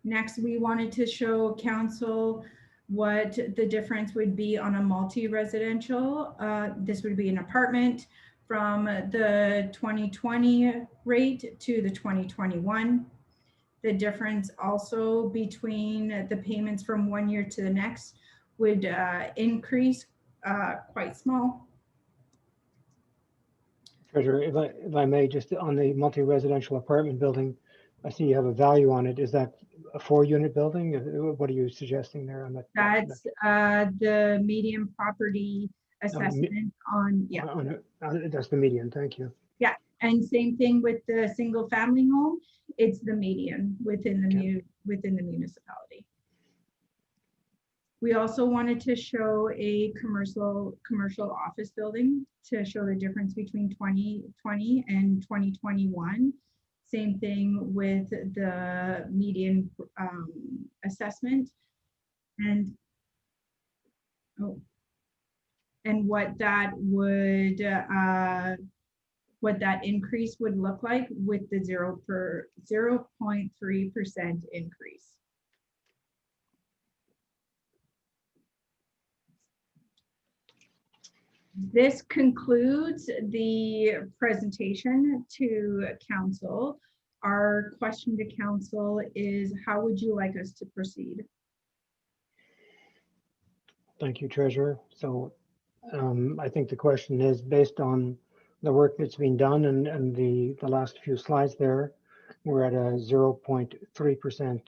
Next, we wanted to show council what the difference would be on a multi-residential. This would be an apartment from the 2020 rate to the 2021. The difference also between the payments from one year to the next would increase quite small. Treasurer, if I may, just on the multi-residential apartment building, I see you have a value on it. Is that a 4-unit building? What are you suggesting there on that? That's the median property assessment on, yeah. That's the median, thank you. Yeah, and same thing with the single family home. It's the median within the within the municipality. We also wanted to show a commercial office building to show the difference between 2020 and 2021. Same thing with the median assessment and what that would what that increase would look like with the 0.3% increase. This concludes the presentation to council. Our question to council is, how would you like us to proceed? Thank you, Treasurer. So I think the question is based on the work that's been done and the last few slides there, we're at a 0.3%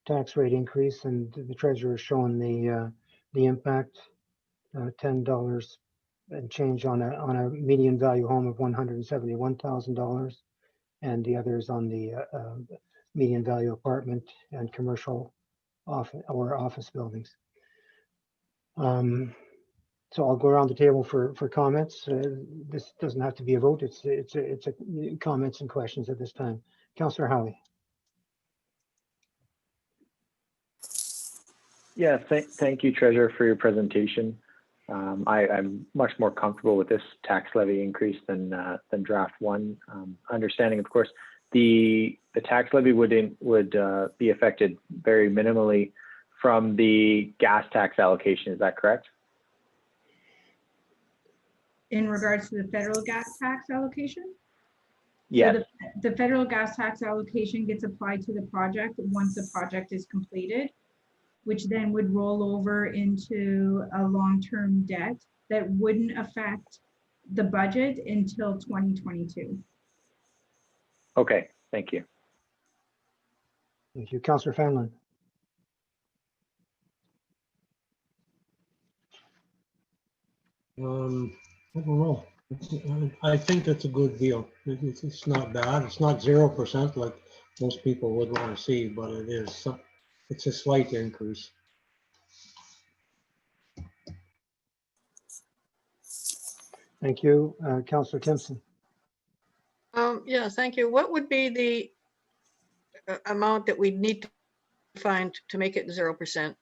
tax rate increase, and the Treasurer has shown the impact, $10 and change on a median value home of $171,000, and the others on the median value apartment and commercial office buildings. So I'll go around the table for comments. This doesn't have to be a vote. It's a comments and questions at this time. Councillor Howie. Yeah, thank you, Treasurer, for your presentation. I'm much more comfortable with this tax levy increase than draft one. Understanding, of course, the tax levy would be affected very minimally from the gas tax allocation. Is that correct? In regards to the federal gas tax allocation? Yes. So the federal gas tax allocation gets applied to the project once the project is completed, which then would roll over into a long-term debt that wouldn't affect the budget until 2022. Okay, thank you. Thank you. Councillor Fanlon. I don't know. I think it's a good deal. It's not bad. It's not 0% like most people would want to see, but it is. It's a slight increase. Thank you. Councillor Timpson. Yeah, thank you. What would be the amount that we need to find to make it 0%,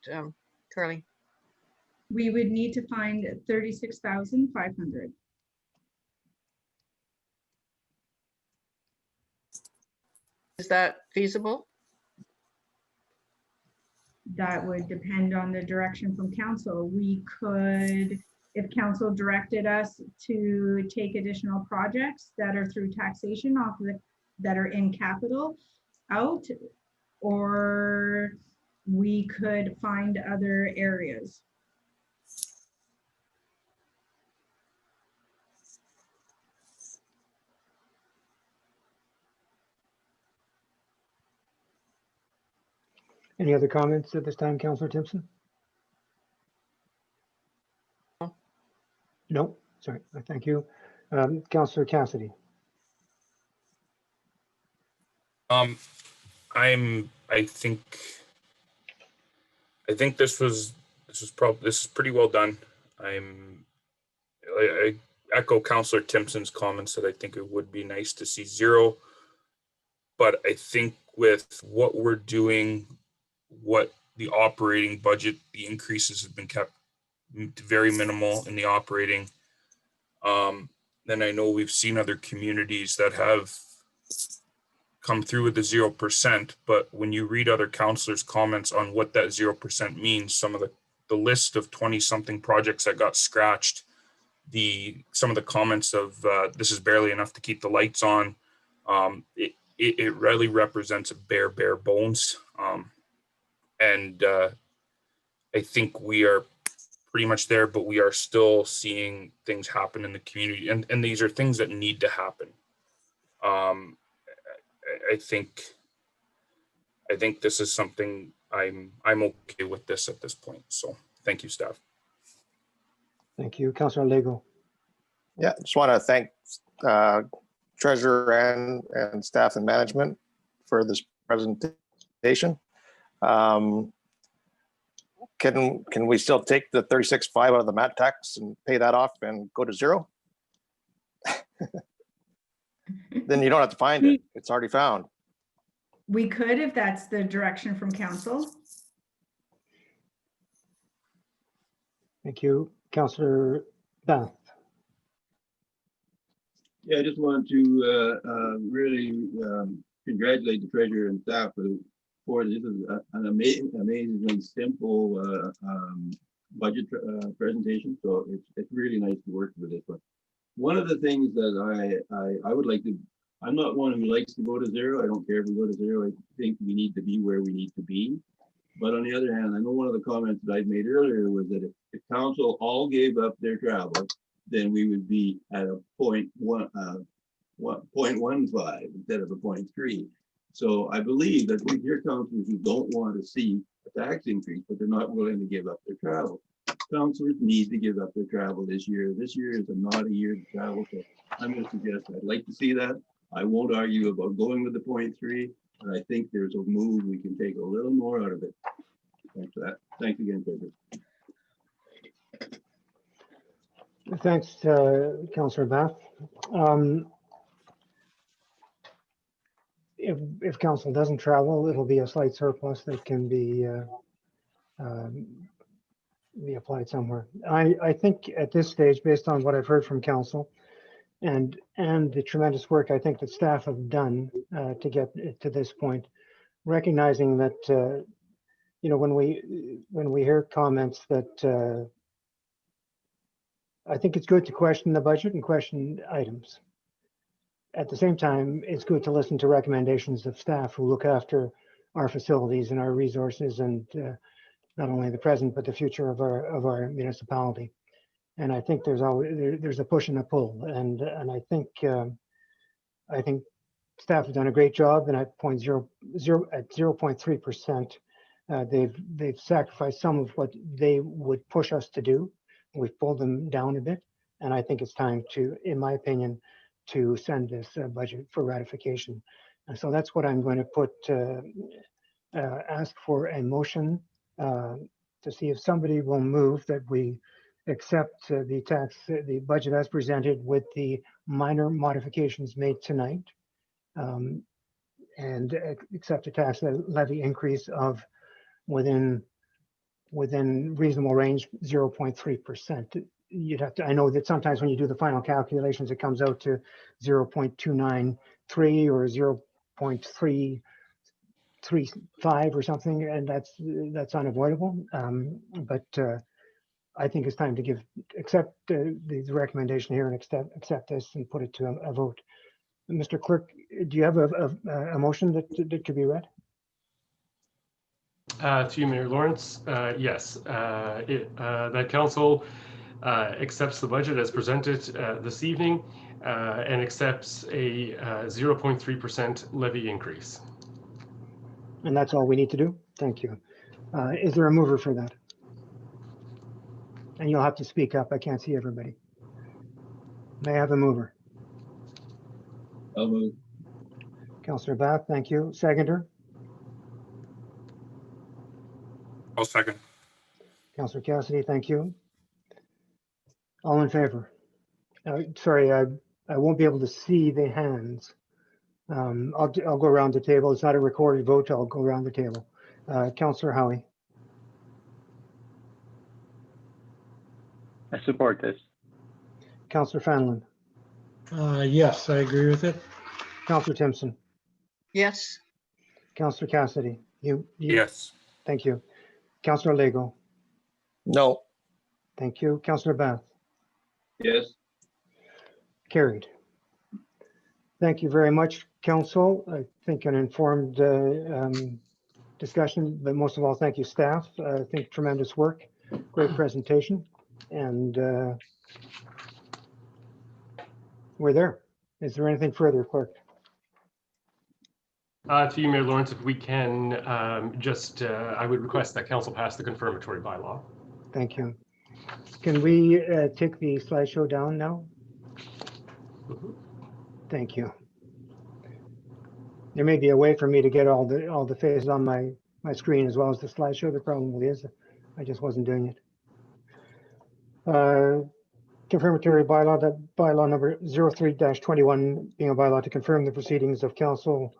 Carly? We would need to find 36,500. Is that feasible? that would depend on the direction from council. We could, if council directed us to take additional projects that are through taxation off of that are in capital out, or we could find other areas. Any other comments at this time, Councillor Timpson? No, sorry, thank you. Councillor Cassidy. I think this is pretty well done. I echo Councillor Timpson's comments that I think it would be nice to see zero, but I think with what we're doing, what the operating budget, the increases have been kept very minimal in the operating. Then I know we've seen other communities that have come through with the 0%, but when you read other councillors' comments on what that 0% means, some of the list of 20 something projects that got scratched, some of the comments of this is barely enough to keep the lights on, it really represents a bare bones. And I think we are pretty much there, but we are still seeing things happen in the community, and these are things that need to happen. I think this is something I'm okay with this at this point. So thank you, staff. Thank you, Councillor Lego. Yeah, just want to thank treasurer and staff and management for this presentation. Can we still take the 36.5 out of the mat tax and pay that off and go to zero? Then you don't have to find it. It's already found. We could, if that's the direction from council. Thank you, Councillor Bath. Yeah, I just want to really congratulate the treasurer and staff for this is an amazingly simple budget presentation. So it's really nice to work with this one. One of the things that I would like to, I'm not one who likes to go to zero. I don't care if we go to zero. I think we need to be where we need to be. But on the other hand, I know one of the comments that I made earlier was that if the council all gave up their travel, then we would be at a 0.15 instead of a 0.3. So I believe that we hear councillors who don't want to see a tax increase, but they're not willing to give up their travel. Councillors need to give up their travel this year. This year is not a year to travel. So I'm going to suggest I'd like to see that. I won't argue about going with the 0.3, but I think there's a move we can take a little more out of it. Thanks for that. Thanks again, Pedro. Thanks, Councillor Bath. If council doesn't travel, it'll be a slight surplus that can be applied somewhere. I think at this stage, based on what I've heard from council and the tremendous work I think that staff have done to get it to this point, recognizing that you know, when we hear comments that I think it's good to question the budget and question items. At the same time, it's good to listen to recommendations of staff who look after our facilities and our resources, and not only the present but the future of our municipality. And I think there's a push and a pull, and I think staff have done a great job. And at 0.3%, they've sacrificed some of what they would push us to do. We've pulled them down a bit, and I think it's time to, in my opinion, to send this budget for ratification. And so that's what I'm going to put, ask for a motion to see if somebody will move that we accept the budget as presented with the minor modifications made tonight, and accept a tax levy increase of within reasonable range, 0.3%. You'd have to, I know that sometimes when you do the final calculations, it comes out to 0.293 or 0.3 3.5 or something, and that's unavoidable. But I think it's time to accept the recommendation here and accept this and put it to a vote. Mr. Clerk, do you have a motion that could be read? To you, Mayor Lawrence, yes, that council accepts the budget as presented this evening and accepts a 0.3% levy increase. And that's all we need to do? Thank you. Is there a mover for that? And you'll have to speak up. I can't see everybody. May I have a mover? I'll move. Councillor Bath, thank you. Seconder? I'll second. Councillor Cassidy, thank you. All in favor? Sorry, I won't be able to see the hands. I'll go around the table. It's not a recorded vote. I'll go around the table. Councillor Howie. I support this. Councillor Fanlon. Yes, I agree with it. Councillor Timpson. Yes, Councillor Cassidy. You. Yes. Thank you. Councillor Lego. No. Thank you. Councillor Bath. Yes. Carried. Thank you very much, Council. I think an informed discussion, but most of all, thank you, staff. I think tremendous work, great presentation, and we're there. Is there anything further, Clerk? To you, Mayor Lawrence, if we can I would request that council pass the confirmatory bylaw. Thank you. Can we take the slideshow down now? Thank you. There may be a way for me to get all the faces on my screen as well as the slideshow. There probably is. I just wasn't doing it. Confirmatory bylaw, that bylaw number 03-21 being a bylaw to confirm the proceedings of Council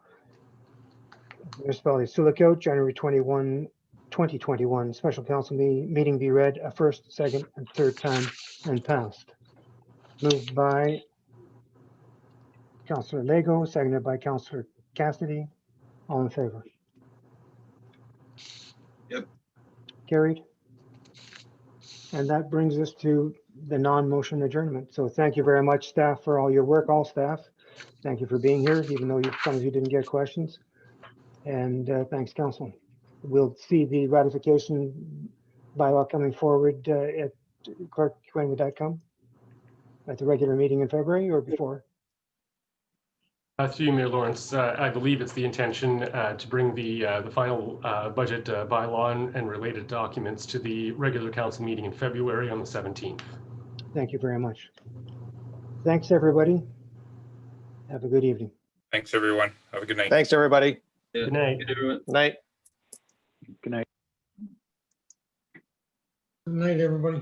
Municipality of Sulaco, January 21, 2021. Special council meeting be read a first, second, and third time and passed. Moved by Councillor Lego, seconded by Councillor Cassidy. All in favor? Yep. Carried. And that brings us to the non-motion adjournment. So thank you very much, staff, for all your work, all staff. Thank you for being here, even though some of you didn't get questions. And thanks, council. We'll see the ratification bylaw coming forward. Clerk, when would that come? At the regular meeting in February or before? To you, Mayor Lawrence, I believe it's the intention to bring the final budget bylaw and related documents to the regular council meeting in February on the 17th. Thank you very much. Thanks, everybody. Have a good evening. Thanks, everyone. Have a good night. Thanks, everybody. Yeah. Good night. Everyone. Night. Good night. Good night, everybody.